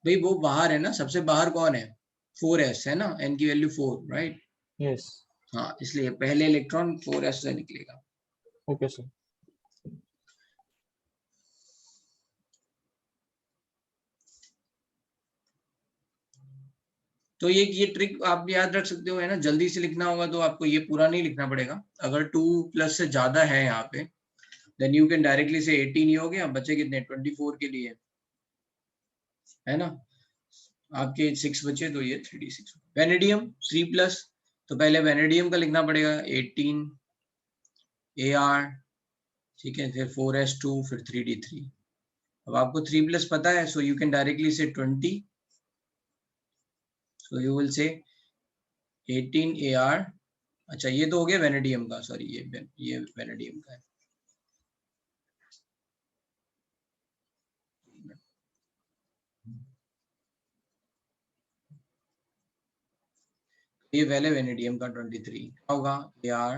भाई वो बाहर है ना, सबसे बाहर कौन है 4s है ना, n की वैल्यू 4, राइट। यस हाँ, इसलिए पहले इलेक्ट्रॉन 4s से निकलेगा। Okay sir. तो ये ट्रिक आप याद रख सकते हो, है ना। जल्दी से लिखना होगा तो आपको ये पूरा नहीं लिखना पड़ेगा। अगर 2+ से ज्यादा है यहाँ पे, देन यू कैन डायरेक्टली से 18 ही हो गया, बचे कितने 24 के लिए, है ना। आपके 6 बचे तो ये 3d6। वेनेडियम 3+, तो पहले वेनेडियम का लिखना पड़ेगा 18 AR, ठीक है, फिर 4s2, फिर 3d3। अब आपको 3+ पता है, सो यू कैन डायरेक्टली से 20, so you will say 18 AR। अच्छा, ये तो हो गया वेनेडियम का, सॉरी ये वेनेडियम का है। ये पहले वेनेडियम का 23 क्या होगा, AR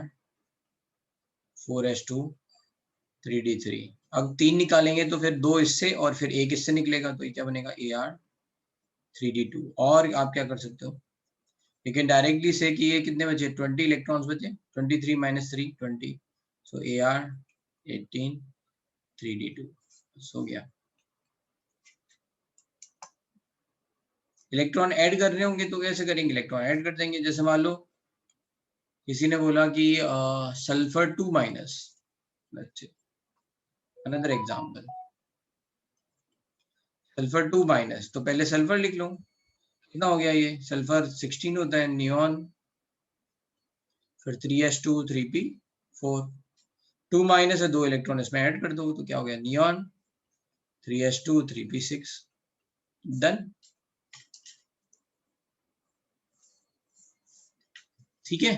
4s2 3d3। अब 3 निकालेंगे तो फिर 2 इससे और फिर 1 इससे निकलेगा, तो ये क्या बनेगा, AR 3d2। और आप क्या कर सकते हो, लेकिन डायरेक्टली से कि ये कितने बचे, 20 इलेक्ट्रॉन्स बचे, 23 - 3 20, सो AR 18 3d2 हो गया। इलेक्ट्रॉन ऐड करने होंगे तो कैसे करेंगे, इलेक्ट्रॉन ऐड कर देंगे। जैसे मान लो किसी ने बोला कि सल्फर 2-, अनदर एग्जांपल, सल्फर 2-, तो पहले सल्फर लिख लो, कितना हो गया ये, सल्फर 16 होता है, नियॉन, फिर 3s2 3p4, 2- है, 2 इलेक्ट्रॉन इसमें ऐड कर दो, तो क्या हो गया, नियॉन 3s2 3p6, डन। ठीक है,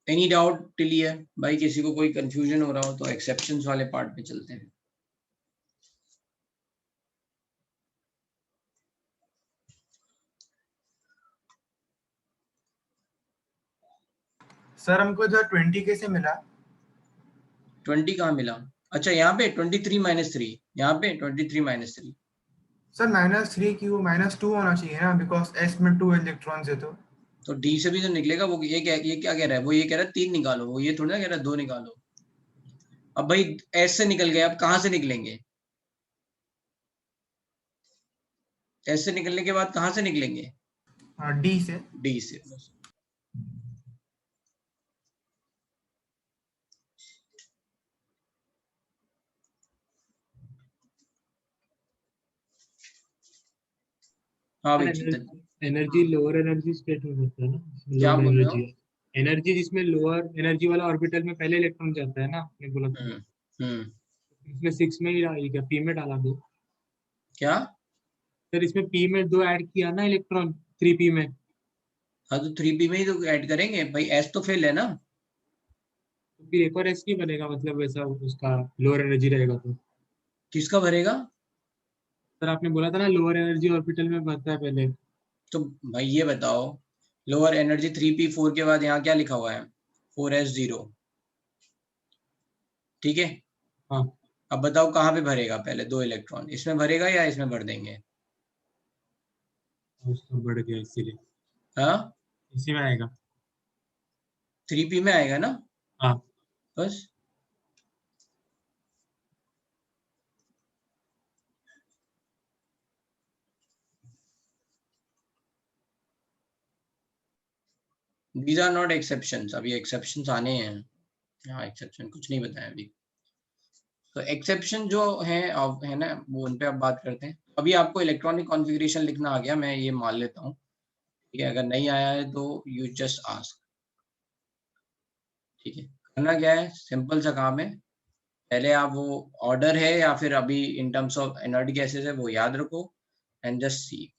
एनी डाउट टिल हियर भाई, किसी को कोई कंफ्यूजन हो रहा हो तो एक्सेप्शंस वाले पार्ट पे चलते हैं। सर हमको जो 20 कैसे मिला? 20 कहाँ मिला, अच्छा यहाँ पे 23 - 3, यहाँ पे 23 - 3। सर -3 क्यों, -2 होना चाहिए ना, बिकॉज s में 2 इलेक्ट्रॉन्स है तो डी से भी तो निकलेगा वो, ये क्या कह रहा है, वो ये कह रहा है 3 निकालो, वो ये थोड़ी ना कह रहा है 2 निकालो। अब भाई एस से निकल गए, अब कहाँ से निकलेंगे, एस से निकलने के बाद कहाँ से निकलेंगे, डी से। डी से। बस हाँ भाई चिंतन, एनर्जी लोअर एनर्जी स्टेट में होता है ना, क्या लोअर बोल रहे हो। एनर्जी, एनर्जी जिसमें लोअर एनर्जी वाला ऑर्बिटल में पहले इलेक्ट्रॉन जाता है ना, आपने बोला था। हम्म इसमें 6 में ही डाली क्या, पी में डाला दो। क्या, सर इसमें पी में 2 ऐड किया ना इलेक्ट्रॉन, 3p में। हाँ तो 3p में ही तो ऐड करेंगे भाई, एस तो फेल है ना। तो फिर एक और एस नहीं बनेगा, मतलब वैसा उसका लोअर एनर्जी रहेगा तो। किसका भरेगा, सर आपने बोला था ना लोअर एनर्जी ऑर्बिटल में भरता है पहले। तो भाई ये बताओ, लोअर एनर्जी 3p4 के बाद यहाँ क्या लिखा हुआ है, 4s0, ठीक है। हाँ, अब बताओ कहाँ पे भरेगा, पहले 2 इलेक्ट्रॉन इसमें भरेगा या इसमें भर देंगे, उसका बढ़ गया इसीलिए, हाँ इसी में आएगा। 3p में आएगा ना, हाँ, बस। These are not exceptions, अभी exceptions आने हैं, यहाँ exception कुछ नहीं बताया अभी। तो एक्सेप्शन जो है ना, वो उन पे अब बात करते हैं। अभी आपको इलेक्ट्रॉनिक कॉन्फ़िगरेशन लिखना आ गया, मैं ये मान लेता हूँ, ठीक है। अगर नहीं आया है तो यू जस्ट आस्क, ठीक है। करना क्या है, सिंपल सा काम है, पहले आप वो ऑर्डर है या फिर अभी इन टर्म्स ऑफ इनर्ट गैसेस है वो याद रखो एंड जस्ट सी।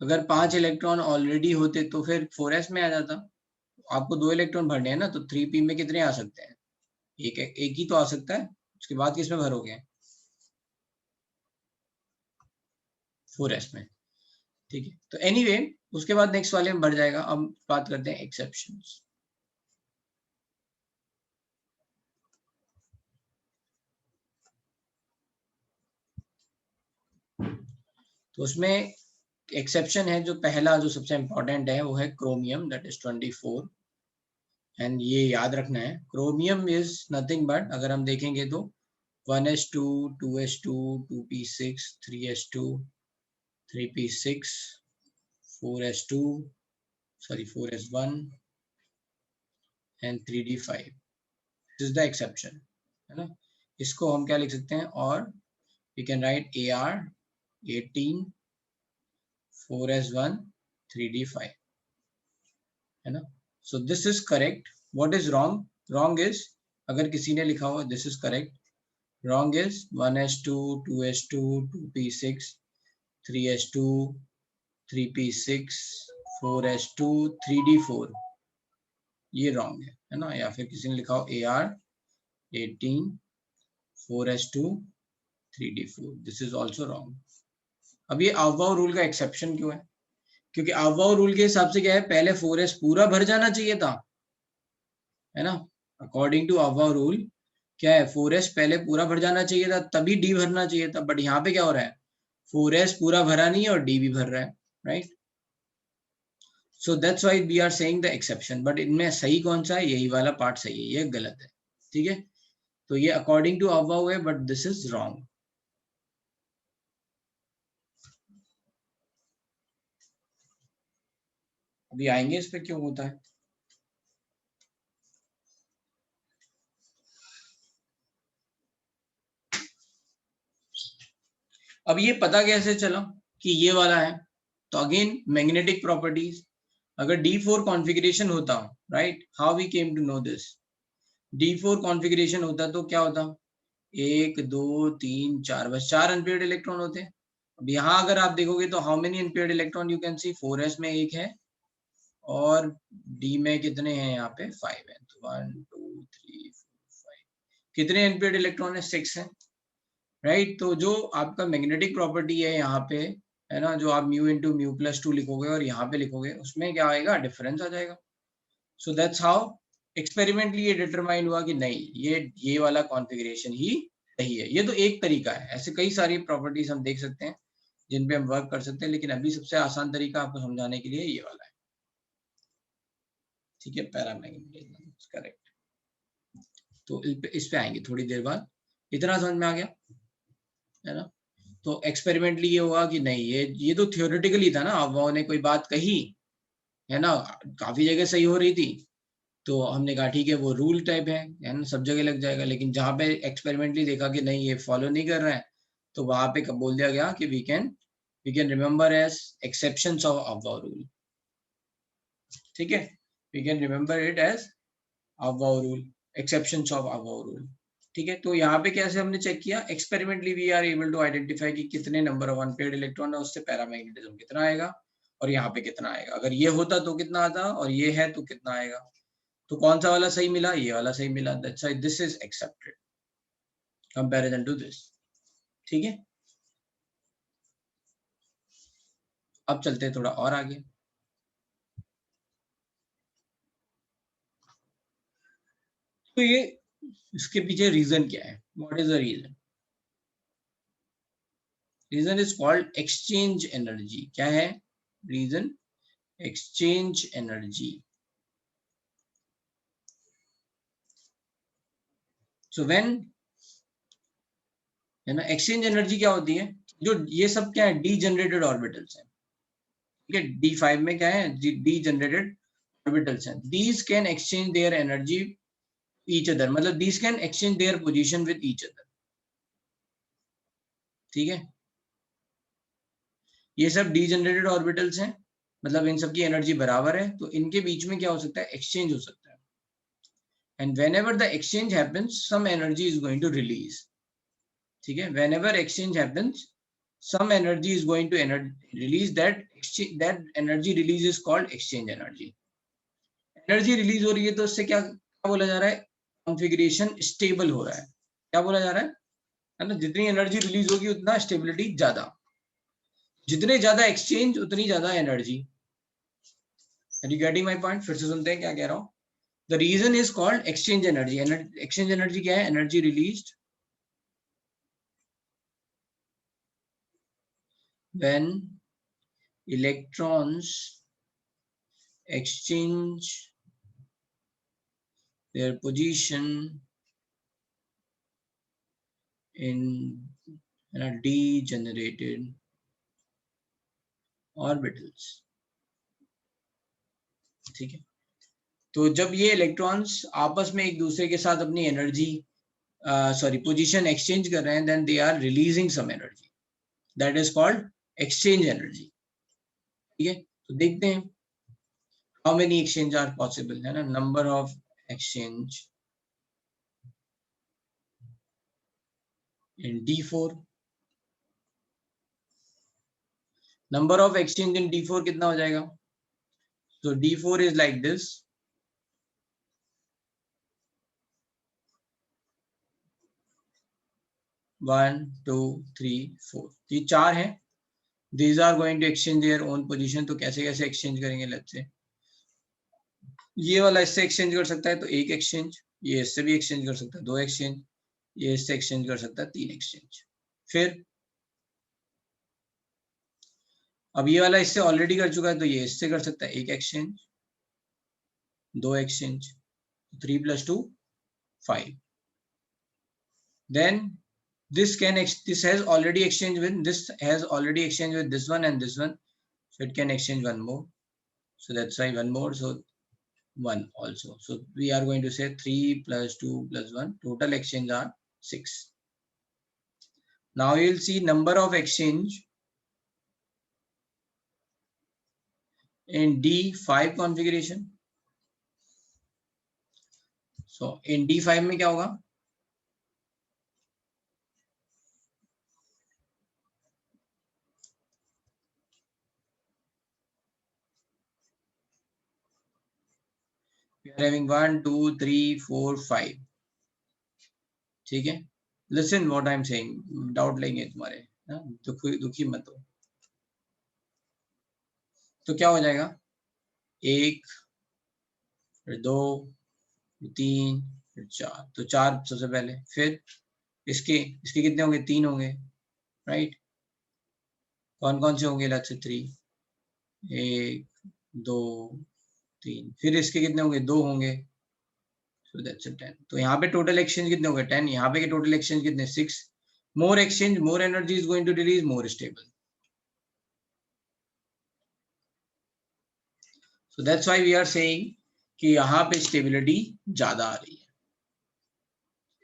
अगर 5 इलेक्ट्रॉन ऑलरेडी होते तो फिर 4s में आ जाता। आपको 2 इलेक्ट्रॉन भरने हैं ना, तो 3p में कितने आ सकते हैं, एक ही तो आ सकता है, उसके बाद किसमें भरोगे, 4s में, ठीक है। तो एनीवे उसके बाद नेक्स्ट वाले में बढ़ जाएगा। अब बात करते हैं एक्सेप्शंस। तो उसमें एक्सेप्शन है जो पहला जो सबसे इंपॉर्टेंट है वो है क्रोमियम, दैट इज 24, एंड ये याद रखना है, क्रोमियम इज नथिंग बट, अगर हम देखेंगे तो 1s2, 2s2, 2p6, 3s2, 3p6, 4s2, sorry 4s1 and 3d5, this is the exception, है ना। इसको हम क्या लिख सकते हैं, और we can write AR 18, 4s1, 3d5, है ना। so this is correct. what is wrong? wrong is, अगर किसी ने लिखा हो this is correct, wrong is 1s2, 2s2, 2p6, 3s2, 3p6, 4s2, 3d4, ये wrong है ना। या फिर किसी ने लिखा हो AR 18, 4s2, 3d4, this is also wrong. अब ये अववाव रूल का एक्सेप्शन क्यों है? क्योंकि अववाव रूल के हिसाब से क्या है, पहले 4s पूरा भर जाना चाहिए था, है ना। अकॉर्डिंग टू अववाव रूल क्या है, 4s पहले पूरा भर जाना चाहिए था, तभी d भरना चाहिए था, बट यहाँ पे क्या हो रहा है, 4s पूरा भरा नहीं है और d भी भर रहा है, right. So that's why we are saying the exception, but इनमें सही कौन सा है, यही वाला पार्ट सही है, ये गलत है, ठीक है। तो ये अकॉर्डिंग टू अववाव है, बट दिस इज रॉन्ग। अभी आएंगे इस पे क्यों होता है। अब ये पता कैसे चला कि ये वाला है, तो अगेन मैग्नेटिक प्रॉपर्टीज, अगर D4 कॉन्फ़िगरेशन होता, right, how we came to know this, D4 configuration होता तो क्या होता, 1 2 3 4, बस 4 अनपेयर्ड इलेक्ट्रॉन होते हैं। अब यहाँ अगर आप देखोगे तो how many unpaired electron you can see, 4s में 1 है और D में कितने हैं, यहाँ पे 5 है, तो 1 2 3 4 5, कितने अनपेयर्ड इलेक्ट्रॉन है, 6 है, राइट। तो जो आपका मैग्नेटिक प्रॉपर्टी है यहाँ पे, है ना, जो आप म्यू इंटू म्यू प्लस 2 लिखोगे और यहाँ पे लिखोगे, उसमें क्या आएगा, डिफरेंस आ जाएगा। सो दैट्स हाउ एक्सपेरिमेंटली ये डिटरमाइन हुआ कि नहीं, ये वाला कॉन्फ़िगरेशन ही सही है। ये तो एक तरीका है, ऐसे कई सारी प्रॉपर्टीज हम देख सकते हैं जिन पे हम वर्क कर सकते हैं, लेकिन अभी सबसे आसान तरीका आपको समझाने के लिए ये वाला है, ठीक है, पैरामैग्नेटिज्म, करेक्ट। तो इस पे आएंगे थोड़ी देर बाद। इतना समझ में आ गया, है ना। तो एक्सपेरिमेंटली ये हुआ कि नहीं, ये तो थियोरेटिकली था ना, अफवाहों ने कोई बात कही, है ना, काफी जगह सही हो रही थी, तो हमने कहा ठीक है वो रूल टाइप है ना, सब जगह लग जाएगा। लेकिन जहाँ पे एक्सपेरिमेंटली देखा कि नहीं ये फॉलो नहीं कर रहा है, तो वहां पे कब बोल दिया गया कि we can remember as exceptions of Aufbau rule, ठीक है, we can remember it as Aufbau rule, exceptions of Aufbau rule, ठीक है। तो यहाँ पे कैसे हमने चेक किया, experimentally we are able to identify कि कितने नंबर ऑफ अनपेयर्ड इलेक्ट्रॉन है, उससे पैरामैग्नेटिज्म कितना आएगा और यहाँ पे कितना आएगा, अगर ये होता तो कितना आता और ये है तो कितना आएगा। तो कौन सा वाला सही मिला, ये वाला सही मिला, that's why this is accepted comparison to this, ठीक है। अब चलते हैं थोड़ा और आगे। तो ये इसके पीछे रीजन क्या है, what is the reason, reason is called exchange energy. क्या है reason, exchange energy. So when, है ना, एक्सचेंज एनर्जी क्या होती है, जो ये सब क्या है, डी जनरेटेड ऑर्बिटल्स हैं, ठीक है, D5 में क्या है, डी जनरेटेड ऑर्बिटल्स हैं, these can exchange their energy each other, मतलब these can exchange their position with each other, ठीक है। ये सब डी जनरेटेड ऑर्बिटल्स हैं, मतलब इन सब की एनर्जी बराबर है, तो इनके बीच में क्या हो सकता है, एक्सचेंज हो सकता है, and whenever the exchange happens some energy is going to release, ठीक है, whenever exchange happens some energy is going to release, that energy release is called exchange energy. Energy release हो रही है तो उससे क्या बोला जा रहा है, कॉन्फ़िगरेशन स्टेबल हो रहा है, क्या बोला जा रहा है ना, जितनी एनर्जी रिलीज होगी उतना स्टेबिलिटी ज्यादा, जितने ज्यादा एक्सचेंज उतनी ज्यादा energy. Are you getting my point, फिर से सुनते हैं क्या कह रहा हूं। The reason is called exchange energy. Exchange energy क्या है, energy released when electrons exchange their position in degenerated orbitals. ठीक है, तो जब ये इलेक्ट्रॉन्स आपस में एक दूसरे के साथ अपनी एनर्जी पोजीशन एक्सचेंज कर रहे हैं, then they are releasing some energy, that is called exchange energy. ठीक है, तो देखते हैं how many exchange are possible, है ना. Number of exchange in D4, number of exchange in D4 कितना हो जाएगा? So D4 is like this. One, two, three, four. ये चार हैं. These are going to exchange their own position. तो कैसे कैसे exchange करेंगे? Let's say ये वाला इससे exchange कर सकता है तो एक exchange, ये इससे भी exchange कर सकता है दो exchange, ये इससे exchange कर सकता है तीन exchange. फिर अब ये वाला इससे ऑलरेडी कर चुका है तो ये इससे कर सकता है एक exchange, दो exchange, 3 + 2 5. Then this has already exchanged with this, has already exchanged with this one and this one, so it can exchange one more, so that's why one more, so 1 also. So we are going to say 3 + 2 + 1, total exchange are 6. Now you will see number of exchange in D5 configuration. So in D5 में क्या होगा? We are having 1, 2, 3, 4, 5. ठीक है, listen what I'm saying, doubt लेंगे तुम्हारे, दुखी मत हो. तो क्या हो जाएगा? 1, फिर 2, फिर 3, फिर 4. तो 4 सबसे पहले, फिर इसके कितने होंगे? 3 होंगे, राइट. कौन कौन से होंगे? Let's say 3, 1, 2, 3. फिर इसके कितने होंगे? 2 होंगे, so that's 10. तो यहाँ पे टोटल एक्सचेंज कितने होंगे? 10. यहाँ पे के टोटल एक्सचेंज कितने? 6. More exchange, more energy is going to release, more stable. So that's why we are saying कि यहाँ पे स्टेबिलिटी ज्यादा आ रही है.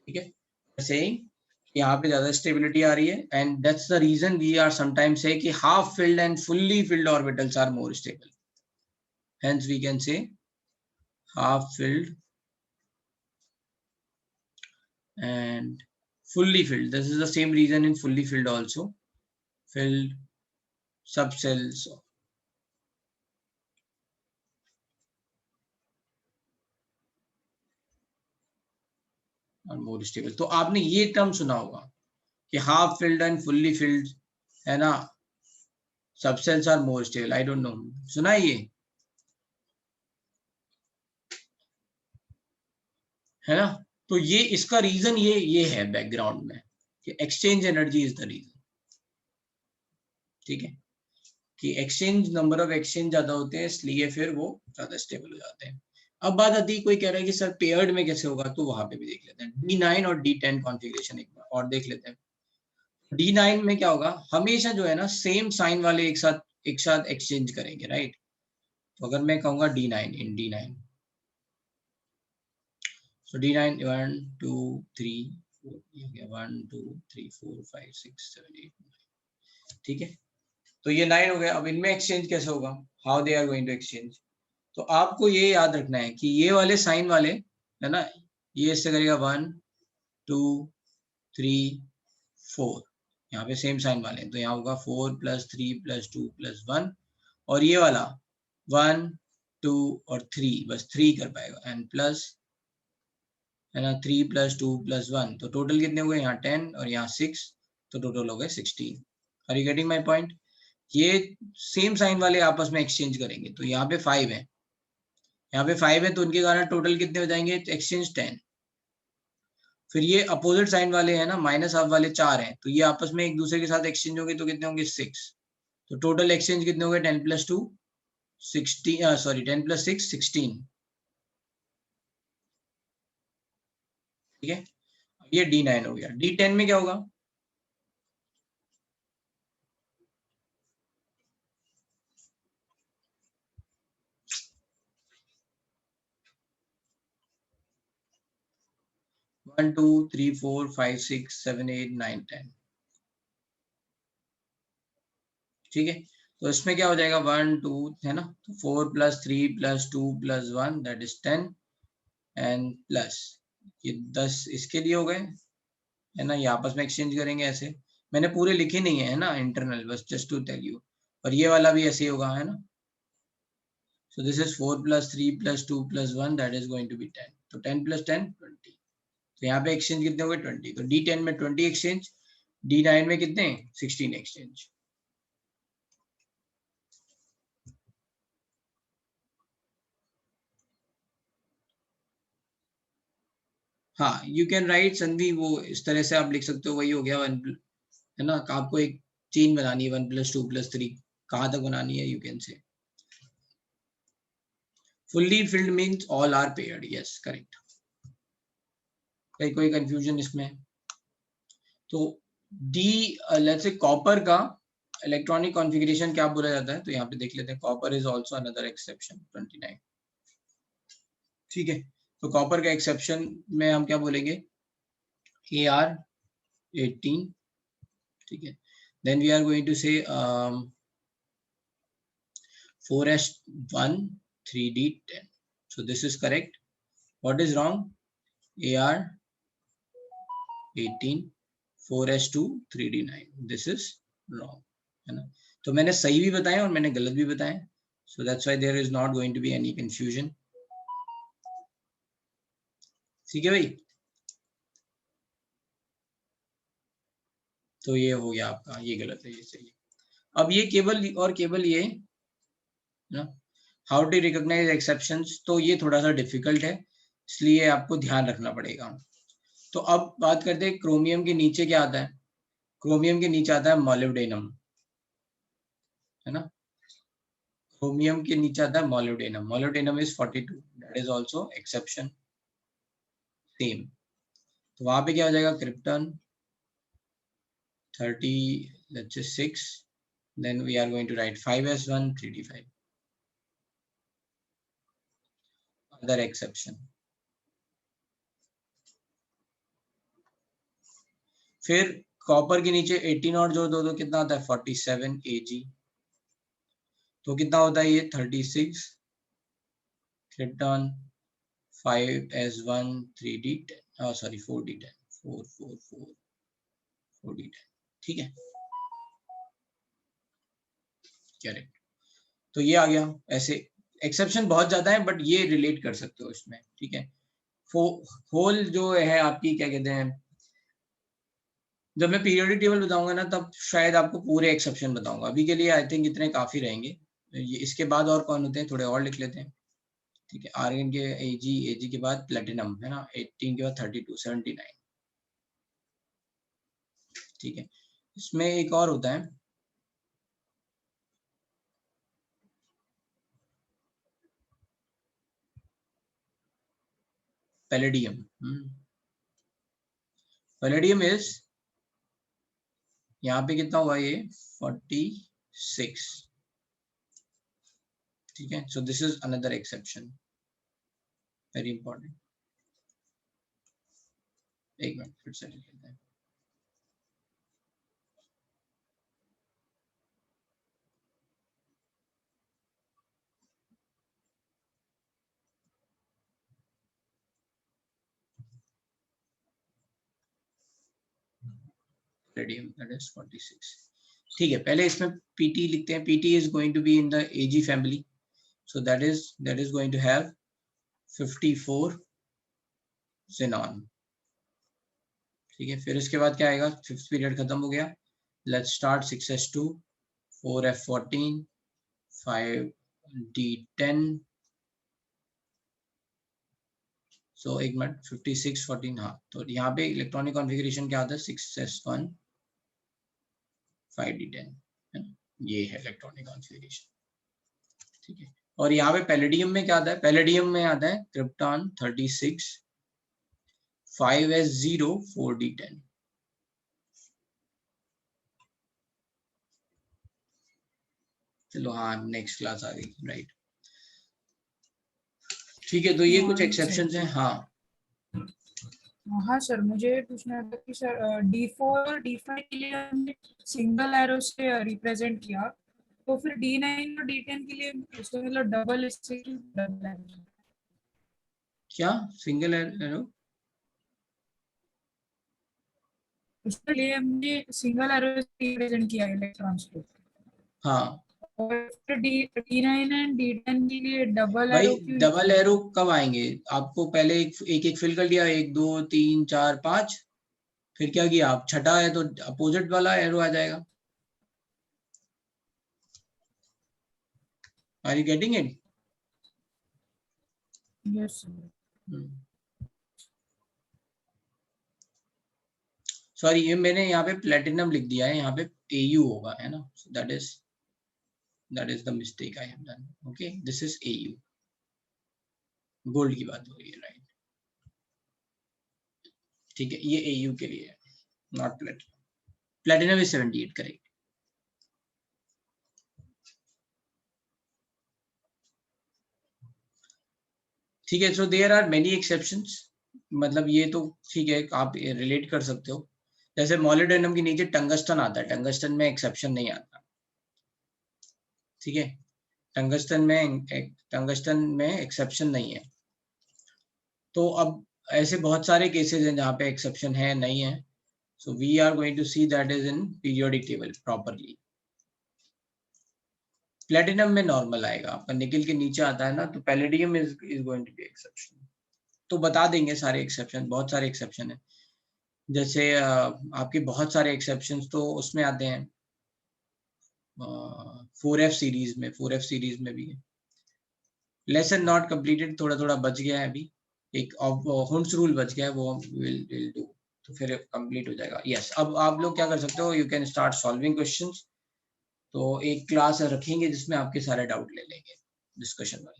ठीक है, saying यहाँ पे ज्यादा स्टेबिलिटी आ रही है, and that's the reason we are sometimes say कि half filled and fully filled orbitals are more stable. Hence we can say half filled and fully filled. This is the same reason in fully filled also. Filled subcells are more stable. तो आपने ये term सुना होगा कि half filled and fully filled, है ना, subshells are more stable. I don't know, सुना है ये, है ना. तो ये इसका रीजन ये है बैकग्राउंड में कि exchange energy is the reason. ठीक है, कि एक्सचेंज, नंबर ऑफ एक्सचेंज ज्यादा होते हैं इसलिए फिर वो ज्यादा स्टेबल हो जाते हैं. अब बात आती है, कोई कह रहा है कि सर पेयर्ड में कैसे होगा, तो वहां पे भी देख लेते हैं. D9 और D10 कॉन्फ़िगरेशन एक बार और देख लेते हैं. D9 में क्या होगा? हमेशा जो है ना सेम साइन वाले एक साथ एक्सचेंज करेंगे, राइट. तो अगर मैं कहूंगा D9, इन D9, so D9 1 2 3 4, ये हो गया 1 2 3 4 5 6 7 8 9. ठीक है, तो ये 9 हो गया. अब इनमें एक्सचेंज कैसे होगा? How they are going to exchange? तो आपको ये याद रखना है कि ये वाले साइन वाले, है ना, ये इससे करेगा 1 2 3 4, यहाँ पे सेम साइन वाले हैं, तो यहाँ होगा 4 + 3 + 2 + 1. और ये वाला 1 2 और 3, बस 3 कर पाएगा, एंड प्लस, है ना, 3 + 2 + 1. तो टोटल कितने हुए? यहाँ 10 और यहाँ 6, तो टोटल हो गए 16. Are you getting my point? ये सेम साइन वाले आपस में एक्सचेंज करेंगे. तो यहाँ पे 5 है, यहाँ पे 5 है, तो उनके कारण टोटल कितने हो जाएंगे? एक्सचेंज 10. फिर ये अपोजिट साइन वाले हैं ना, माइनस हाफ वाले 4 हैं, तो ये आपस में एक दूसरे के साथ एक्सचेंज होंगे तो कितने होंगे? 6. तो टोटल एक्सचेंज कितने हो गए 10 + 2 16 सॉरी 10 + 6 16 ठीक है। ये D9 हो गया। D10 में क्या होगा 1 2 3 4 5 6 7 8 9 10 ठीक है। तो इसमें क्या हो जाएगा 1 2 है ना, तो 4 + 3 + 2 + 1 दैट इज 10 एंड प्लस ये 10 इसके लिए हो गए है ना, ये आपस में एक्सचेंज करेंगे ऐसे। मैंने पूरे लिखे नहीं है ना इंटरनल, बस जस्ट टू टेल यू। और ये वाला भी ऐसे ही होगा है ना। So this is 4 + 3 + 2 + 1 that is going to be 10। तो 10 + 10 20। तो यहाँ पे एक्सचेंज कितने हो गए 20। तो D10 में 20 एक्सचेंज, D9 में कितने 16 एक्सचेंज। हाँ यू कैन राइट संधि, वो इस तरह से आप लिख सकते हो, वही हो गया 1 है ना। आपको एक चेन बनानी है 1 + 2 + 3, कहाँ तक बनानी है you can say. Fully filled means all are paired, yes correct. कोई कंफ्यूजन इसमें। तो डी लेट्स से कॉपर का इलेक्ट्रॉनिक कॉन्फ़िगरेशन क्या बोला जाता है, तो यहाँ पे देख लेते हैं। Copper is also another exception 29 ठीक है। तो कॉपर का एक्सेप्शन में हम क्या बोलेंगे AR 18 ठीक है। Then we are going to say 4s1 3d10, so this is correct. What is wrong? AR 18 4s2 3d9, this is wrong है ना। तो मैंने सही भी बताया और मैंने गलत भी बताया, so that's why there is not going to be any confusion। ठीक है भाई। तो ये हो गया आपका, ये गलत है ये सही है। अब ये केवल और केवल ये ना हाउ टू रिकॉग्नाइज एक्सेप्शंस, तो ये थोड़ा सा डिफिकल्ट है, इसलिए आपको ध्यान रखना पड़ेगा। तो अब बात करते हैं क्रोमियम के नीचे क्या आता है। क्रोमियम के नीचे आता है मोलिब्डेनम है ना। क्रोमियम के नीचे आता है molybdenum. Molybdenum is 42, that is also exception same. तो वहां पे क्या हो जाएगा krypton 30 let's say 6, then we are going to write 5s1 3d5 other exception। फिर कॉपर के नीचे 18 और जो दो कितना आता है 47 Ag, तो कितना होता है ये 36 krypton 5s1 3d10 sorry 4d10 4 4 4 4d10 ठीक है करेक्ट। तो ये आ गया। ऐसे एक्सेप्शन बहुत ज्यादा है बट ये रिलेट कर सकते हो इसमें ठीक है। होल जो है आपकी क्या कहते हैं, जब मैं पीरियोडिक टेबल बताऊंगा ना तब शायद आपको पूरे एक्सेप्शन बताऊंगा। अभी के लिए आई थिंक इतने काफी रहेंगे। ये इसके बाद और कौन होते हैं थोड़े और लिख लेते हैं ठीक है। आर्गन के Ag के बाद प्लेटिनम है ना, 18 के बाद 32 79 ठीक है। इसमें एक और होता है पैलेडियम। पैलेडियम इज यहाँ पे कितना हुआ ये 46 ठीक है। सो this is another exception very important. एक मिनट फिर से लिख लेते हैं। Radium that is 46 ठीक है। पहले इसमें PT लिखते हैं। PT is going to be in the Ag family, so that is going to have 54 xenon ठीक है। फिर इसके बाद क्या आएगा, फिफ्थ पीरियड खत्म हो गया। Let's start 6s2 4f14 5d10 सो एक मिनट 56 14 हाँ। तो यहाँ पे इलेक्ट्रॉनिक कॉन्फ़िगरेशन क्या आता है 6s1 5d10 है ना। ये है इलेक्ट्रॉनिक कॉन्फ़िगरेशन, ठीक है। और यहाँ पे पैलेडियम में क्या आता है? पैलेडियम में आता है क्रिप्टॉन 36 5s0 4d10। चलो हाँ, नेक्स्ट क्लास आ गई, राइट। ठीक है, तो ये कुछ एक्सेप्शंस हैं। हाँ हाँ सर, मुझे पूछना था कि सर D4 और D5 के लिए हमने सिंगल एरो से रिप्रेजेंट किया, तो फिर D9 और D10 के लिए उसका मतलब डबल इससे क्यों डबल एरो? क्या सिंगल एरो? उसके लिए हमने सिंगल एरो से रिप्रेजेंट किया इलेक्ट्रॉन्स को, हाँ और फिर D9 एंड D10 के लिए डबल भाई, एरो क्यों? डबल एरो कब आएंगे? आपको पहले एक फिल कर लिया, 1 2 3 4 5, फिर क्या किया आप? छठा है तो अपोजिट वाला एरो आ जाएगा। Are you getting it? Yes sir. Sorry, ये मैंने यहाँ पे प्लेटिनम लिख दिया है, यहाँ पे AU होगा, है ना? That is the mistake I have done. Okay, this is AU। Gold की बात हो रही है, राइट? ठीक है, ये AU के लिए है, not platinum. Platinum is 78, correct. ठीक है, so there are many exceptions. मतलब ये तो ठीक है, आप रिलेट कर सकते हो। जैसे मॉलिब्डेनम के नीचे टंगस्टन आता है, टंगस्टन में एक्सेप्शन नहीं आता, ठीक है। टंगस्टन में एक्सेप्शन नहीं है। तो अब ऐसे बहुत सारे केसेस हैं जहाँ पे एक्सेप्शन है, नहीं है। So we are going to see that is in periodic table properly. Platinum में नॉर्मल आएगा आपका, निकल के नीचे आता है ना, तो palladium is going to be exception. तो बता देंगे सारे एक्सेप्शन, बहुत सारे एक्सेप्शन है। जैसे आपके बहुत सारे एक्सेप्शंस तो उसमें आते हैं 4F सीरीज में, 4F सीरीज में भी है। लेसन नॉट कंप्लीटेड, थोड़ा थोड़ा बच गया है अभी, एक हुंड्स रूल बच गया है, वो विल डू, तो फिर कंप्लीट हो जाएगा। यस, अब आप लोग क्या कर सकते हो, you can start solving questions. तो एक क्लास रखेंगे जिसमें आपके सारे डाउट ले लेंगे, डिस्कशन वाली।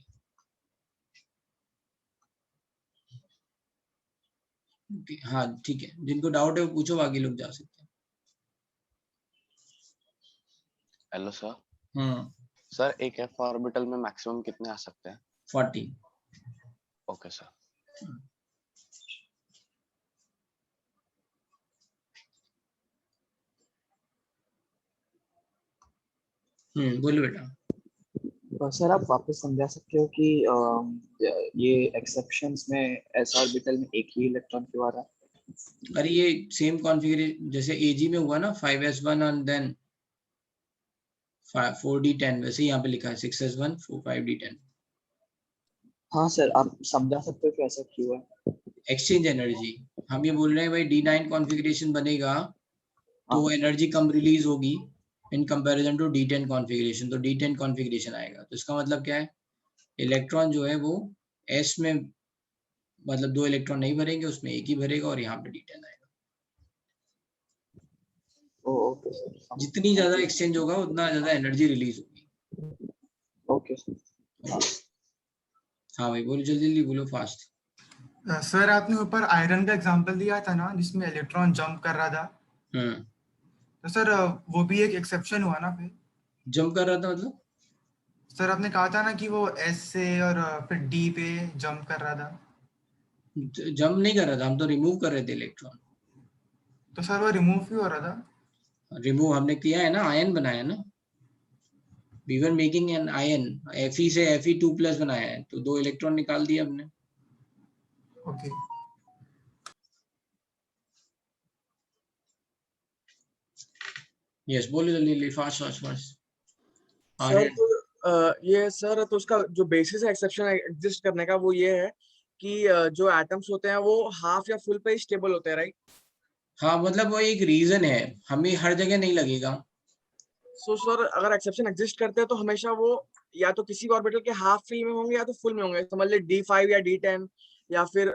हाँ ठीक है, जिनको डाउट है वो पूछो, आगे लोग जा सकते हैं। Hello sir. सर एक एफ ऑर्बिटल में मैक्सिमम कितने आ सकते हैं? 40। Okay sir. बोलो बेटा। सर आप वापस समझा सकते हो कि ये एक्सेप्शंस में एस ऑर्बिटल में एक ही इलेक्ट्रॉन क्यों आ रहा है? अरे ये सेम कॉन्फ़िगरेशन जैसे AG में हुआ ना, 5s1 and then 4d10, वैसे यहाँ पे लिखा है 6s1 5d10। हाँ सर, आप समझा सकते हो कि ऐसा क्यों है? एक्सचेंज एनर्जी, हम ये बोल रहे हैं भाई D9 कॉन्फ़िगरेशन बनेगा तो एनर्जी कम रिलीज होगी in comparison to D10 configuration, तो D10 कॉन्फ़िगरेशन आएगा। तो इसका मतलब क्या है, इलेक्ट्रॉन जो है वो S में मतलब 2 इलेक्ट्रॉन नहीं भरेंगे, उसमें एक ही भरेगा, और यहाँ पे D10 आएगा। Okay sir. जितनी ज्यादा एक्सचेंज होगा उतना ज्यादा एनर्जी रिलीज होगी। Okay sir. हाँ भाई बोलो, जल्दी जल्दी बोलो, फास्ट। सर आपने ऊपर आयरन का एग्जांपल दिया था ना, जिसमें इलेक्ट्रॉन जंप कर रहा था। तो सर वो भी एक एक्सेप्शन हुआ ना? फिर जंप कर रहा था मतलब? सर आपने कहा था ना कि वो S से और फिर D पे जंप कर रहा था। जंप नहीं कर रहा था, हम तो रिमूव कर रहे थे इलेक्ट्रॉन। तो सर वो रिमूव क्यों हो रहा था? रिमूव हमने किया है ना, आयन बनाया ना, we were making an ion, Fe से Fe2+ बनाया है, तो 2 इलेक्ट्रॉन निकाल दिए हमने। ओके। यस बोलो जल्दी जल्दी, फास्ट फास्ट फास्ट। सर तो ये सर, तो उसका जो बेसिस है एक्सेप्शन एग्जिस्ट करने का, वो ये है कि जो एटम्स होते हैं वो हाफ या फुल पे स्टेबल होते हैं, राइट? हाँ मतलब वो एक रीजन है, हमें हर जगह नहीं लगेगा। सो सर अगर एक्सेप्शन एग्जिस्ट करते हैं तो हमेशा वो या तो किसी ऑर्बिटल के हाफ फिल में होंगे या तो फुल में होंगे। समझ ले D5 या D10 या फिर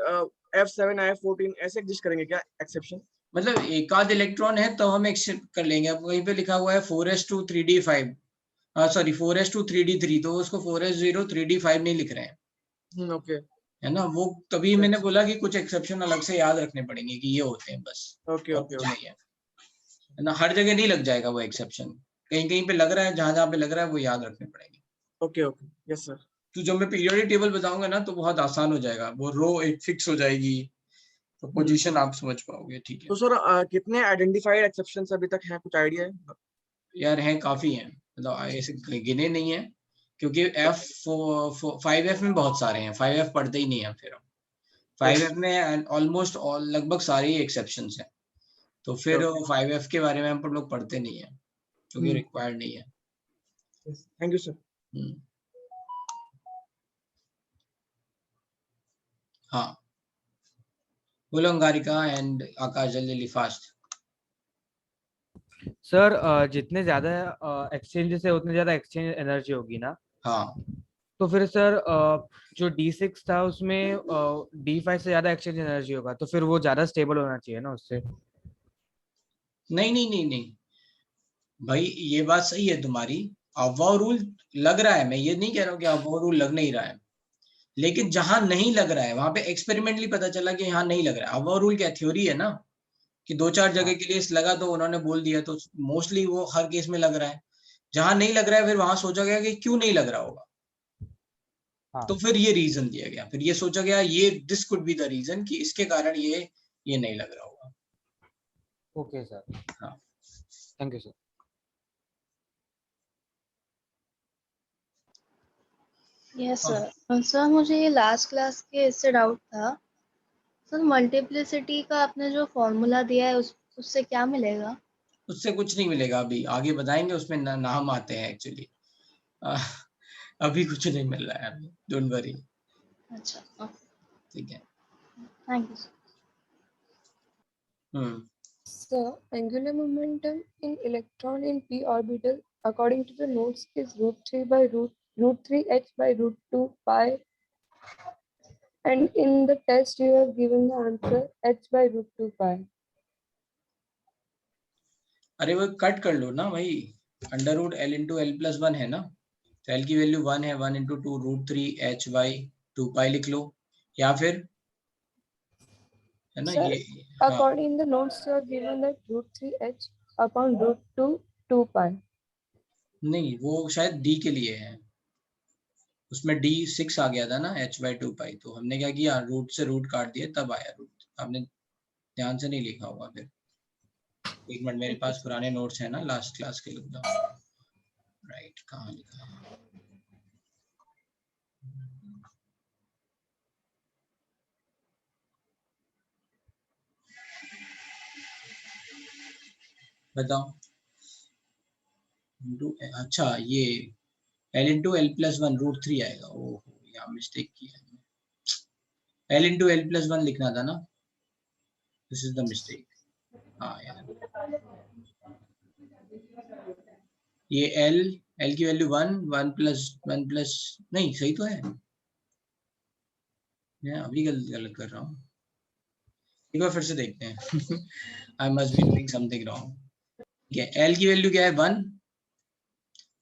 F7 या F14 ऐसे एग्जिस्ट करेंगे क्या एक्सेप्शन? मतलब एक आध इलेक्ट्रॉन है तो हम एक्सेप्ट कर लेंगे। अब कहीं पे लिखा हुआ है 4s2 3d5, sorry 4s2 3d3, तो उसको 4s0 3d5 नहीं लिख रहे हैं। ओके है ना, वो तभी मैंने बोला कि कुछ एक्सेप्शन अलग से याद रखने पड़ेंगे कि ये होते हैं बस, ओके और ओके कुछ नहीं है ना। हर जगह नहीं लग जाएगा वो एक्सेप्शन, कहीं कहीं पे लग रहा है, जहां जहां पे लग रहा है वो याद रखने पड़ेंगे। Okay okay yes sir. तो जब मैं पीरियोडिक टेबल बताऊंगा ना तो बहुत आसान हो जाएगा, वो रो एक फिक्स हो जाएगी, तो पोजीशन आप समझ पाओगे। ठीक है तो सर कितने आइडेंटिफाइड एक्सेप्शंस अभी तक हैं, कुछ आइडिया है? यार, हैं काफी हैं, मतलब ऐसे गिने नहीं है, क्योंकि F 5F में बहुत सारे हैं, 5F पढ़ते ही नहीं है फिर हम। 5F में ऑलमोस्ट लगभग सारे ही एक्सेप्शंस हैं, तो फिर 5F के बारे में हम लोग पढ़ते नहीं है, क्योंकि रिक्वायर्ड नहीं है। Thank you sir. हाँ, बोलो अंगारिका एंड आकाश, जल्दी फास्ट। सर जितने ज्यादा एक्सचेंजेस है उतने ज्यादा एक्सचेंज एनर्जी होगी ना? हाँ, तो फिर सर जो D6 था उसमें D5 से ज्यादा एक्सचेंज एनर्जी होगा, तो फिर वो ज्यादा स्टेबल होना चाहिए ना उससे? नहीं नहीं नहीं नहीं भाई, ये बात सही है तुम्हारी, अबव रूल लग रहा है, मैं ये नहीं कह रहा हूँ कि अबव रूल लग नहीं रहा है, लेकिन जहां नहीं लग रहा है वहां पे एक्सपेरिमेंटली पता चला कि यहाँ नहीं लग रहा है। अबव रूल क्या थ्योरी है ना, कि 2-4 जगह के लिए लगा तो उन्होंने बोल दिया, तो मोस्टली वो हर केस में लग रहा है। जहां नहीं लग रहा है फिर वहां सोचा गया कि क्यों नहीं लग रहा होगा, तो फिर ये रीजन दिया गया, फिर ये सोचा गया ये this could be the reason कि इसके कारण ये नहीं लग रहा होगा। ओके सर, हाँ, thank you sir. Yes sir. Sir मुझे ये लास्ट क्लास के इससे डाउट था सर, मल्टीप्लिसिटी का आपने जो फॉर्मूला दिया है उससे क्या मिलेगा? उससे कुछ नहीं मिलेगा, अभी आगे बताएंगे, उसमें नाम आते हैं एक्चुअली, अभी कुछ नहीं मिल रहा है अभी, डोंट वरी। अच्छा, ठीक है, thank you sir. So, angular momentum in electron in p orbital according to the notes is √3 by √3h by √2 pi, and in the test you have given the answer h by √2 pi. अरे वो cut कर लो ना भाई, under root L into L plus 1 है ना, तो L की वैल्यू 1 है, 1 इंटू 2 √3h by 2 पाई लिख लो, या फिर है ना Sir, ये। according to the notes you have given that √3h upon √2 2 pi. नहीं, वो शायद D के लिए है, उसमें D6 आ गया था ना, h by 2 पाई, तो हमने क्या किया, रूट से रूट काट दिए तब आया रूट, आपने ध्यान से नहीं लिखा होगा फिर। एक मिनट, मेरे पास पुराने नोट्स हैं ना लास्ट क्लास के, लिख दो। राइट, कहाँ लिखा है? बताओ। अच्छा, ये L इंटू L प्लस 1 √3 आएगा। ओह, यहाँ मिस्टेक किया है, L इंटू L प्लस 1 लिखना था ना, दिस इज द मिस्टेक। हाँ यार, ये L की वैल्यू 1 प्लस नहीं, सही तो है, मैं अभी गलत कर रहा हूँ, एक बार फिर से देखते हैं। I must be doing something wrong. ठीक है, L की वैल्यू क्या है,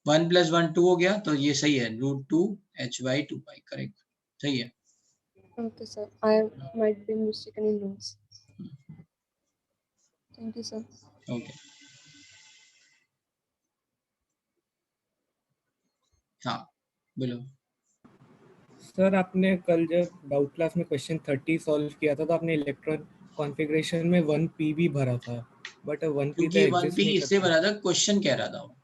1 प्लस 1 2 हो गया, तो ये सही है, √2h by 2 पाई, करेक्ट, सही है। Okay, sir. I might be mistaken in notes. Thank you, sir. Okay, हाँ बोलो। सर आपने कल जब डाउट क्लास में क्वेश्चन 30 सॉल्व किया था तो आपने इलेक्ट्रॉन कॉन्फ़िगरेशन में 1p भी भरा था, बट 1p तो क्योंकि 1p एग्जिस्ट नहीं इससे करता। भरा था, क्वेश्चन कह रहा था,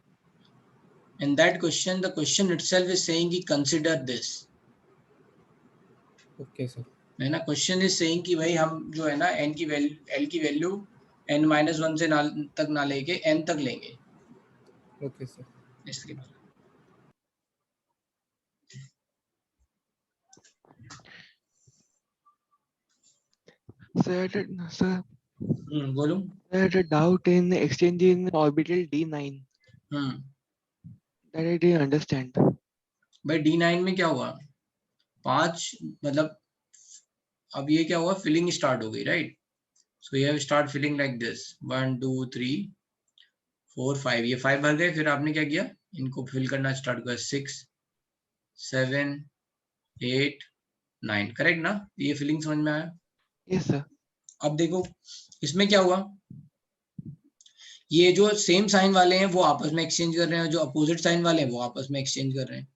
in that question the question itself is saying कि consider this। ओके सर, है ना, क्वेश्चन इज सेइंग कि भाई हम जो है ना L की वैल्यू n-1 से तक ना लेके n तक लेंगे। ओके सर, इसके बाद Sir, बोलूं। I had a doubt in exchange in orbital D9 that I didn't understand. भाई D9 में क्या हुआ, 5 मतलब अब ये क्या हुआ, फिलिंग स्टार्ट हो गई, right, so you have start filling like this 1 2 3 4 5, ये 5 भर गए। फिर आपने क्या किया, इनको फिल करना स्टार्ट किया 6 7 8 9, करेक्ट ना? ये फिलिंग समझ में आया? Yes sir. अब देखो इसमें क्या हुआ, ये जो सेम साइन वाले हैं वो आपस में एक्सचेंज कर रहे हैं, जो अपोजिट साइन वाले हैं वो आपस में एक्सचेंज कर रहे हैं।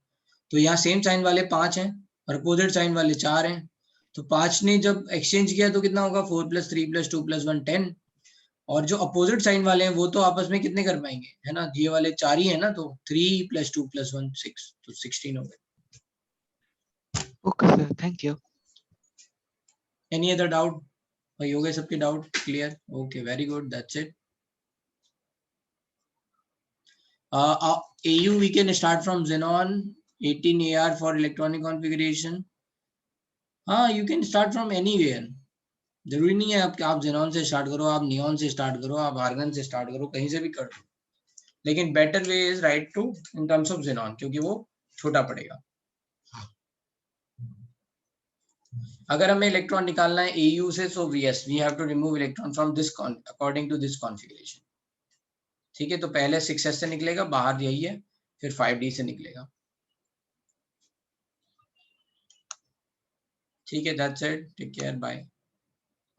तो यहाँ सेम साइन वाले 5 हैं और अपोजिट साइन वाले 4 हैं। तो 5 ने जब एक्सचेंज किया तो कितना होगा, 4 + 3 + 2 + 1 10। और जो अपोजिट साइन वाले हैं वो तो आपस में कितने कर पाएंगे, है ना? ये वाले 4 ही है ना, तो 3 + 2 + 1 6, तो 16 हो गए। Okay sir, thank you. Any other doubt? भाई हो गए सबके doubt clear? Okay, very good, that's it. AU we can start from Xenon 18AR for electronic configuration. हाँ, you can start from anywhere. जरूरी नहीं है आप Xenon से स्टार्ट करो, आप नियॉन से स्टार्ट करो, आप आर्गन से स्टार्ट करो, कहीं से भी कर दो। लेकिन better way is right to in terms of Xenon, क्योंकि वो छोटा पड़ेगा। अगर हमें इलेक्ट्रॉन निकालना है AU से, so yes, we have to remove electron from this according to this configuration. ठीक है, तो पहले 6s से निकलेगा, बाहर यही है, फिर 5d से निकलेगा। ठीक है, that's it, take care, bye.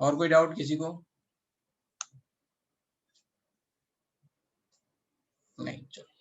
और कोई डाउट किसी को? नहीं, चलो।